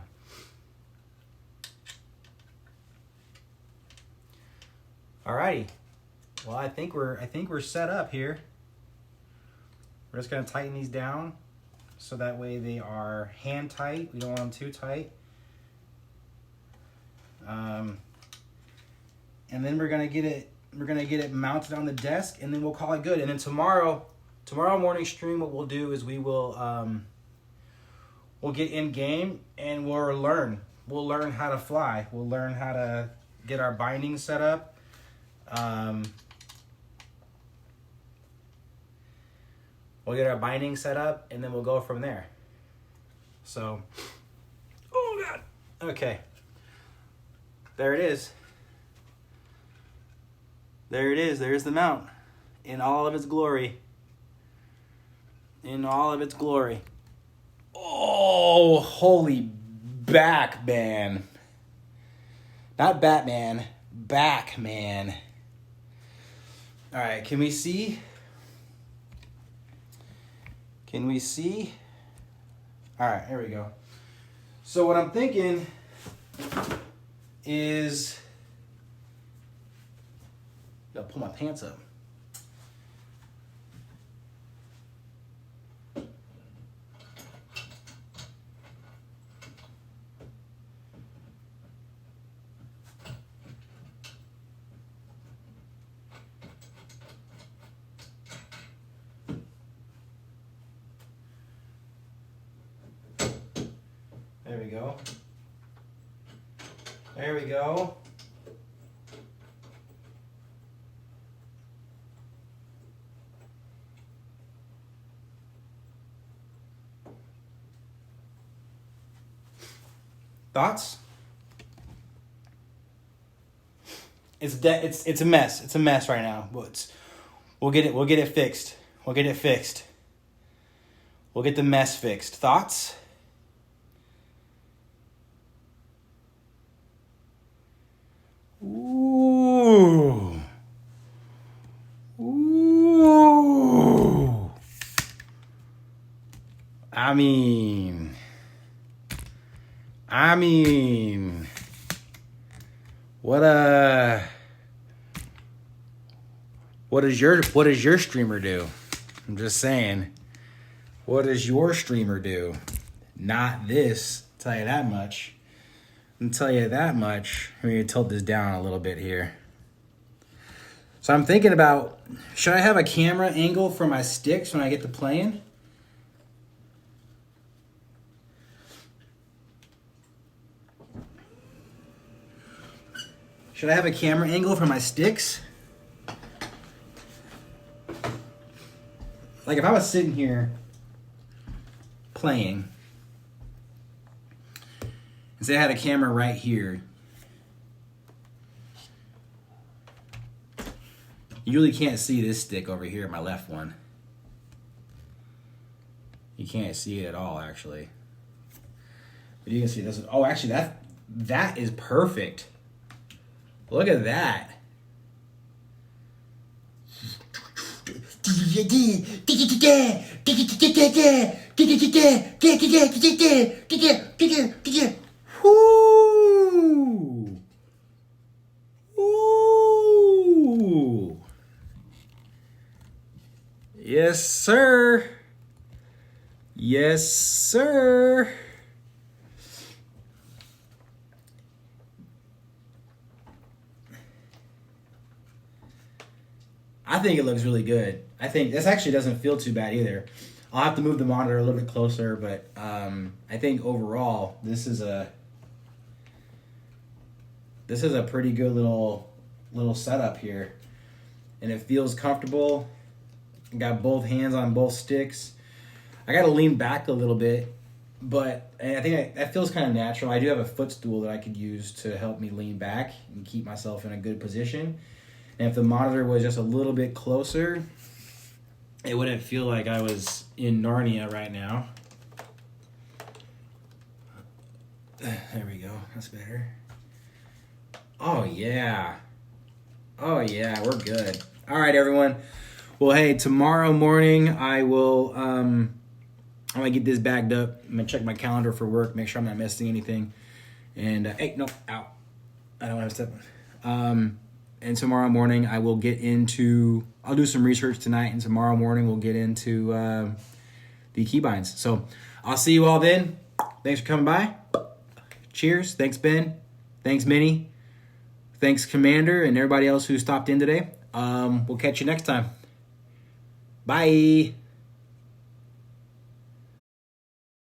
Alrighty. Well, I think we're set up here. We're just gonna tighten these down so that way they are hand tight. We don't want them too tight. And then we're gonna get it mounted on the desk, and then we'll call it good. And then tomorrow morning stream, what we'll do is we'll get in game and we'll learn. We'll learn how to fly. We'll learn how to get our binding set up. We'll get our binding set up, and then we'll go from there. So, oh God. Okay. There it is. There it is. There's the mount in all of its glory. In all of its glory. Oh, holy back, man. Not Batman. Back, man. All right, can we see? Can we see? All right, here we go. So what I'm thinking is, gotta pull my pants up. There we go. There we go. Thoughts? It's a mess. It's a mess right now. We'll get it fixed. We'll get it fixed. We'll get the mess fixed. Thoughts? Ooh. Ooh. I mean, what does your streamer do? I'm just saying, what does your streamer do? Not this, I'll tell you that much. I'll tell you that much. Let me tilt this down a little bit here. So I'm thinking about, should I have a camera angle for my sticks when I get to playing? Should I have a camera angle for my sticks? Like if I was sitting here playing, and say I had a camera right here, you really can't see this stick over here, my left one. You can't see it at all, actually. But you can see this. Oh, actually, that is perfect. Look at that. Woo! Ooh! Yes, sir. Yes, sir. I think it looks really good. I think this actually doesn't feel too bad either. I'll have to move the monitor a little bit closer, but I think overall this is a pretty good little setup here, and it feels comfortable. I got both hands on both sticks. I got to lean back a little bit, but I think that feels kind of natural. I do have a footstool that I could use to help me lean back and keep myself in a good position. And if the monitor was just a little bit closer, it wouldn't feel like I was in Narnia right now. There we go. That's better. Oh, yeah. Oh, yeah. We're good. All right, everyone. Well, hey, tomorrow morning I will... I'm going to get this bagged up. I'm going to check my calendar for work, make sure I'm not missing anything. And, hey, no, out. I don't want to step on. And tomorrow morning I will get into... I'll do some research tonight, and tomorrow morning we'll get into the keybinds. So I'll see you all then. Thanks for coming by. Cheers. Thanks, Ben. Thanks, Minnie. Thanks, Commander, and everybody else who stopped in today. We'll catch you next time. Bye.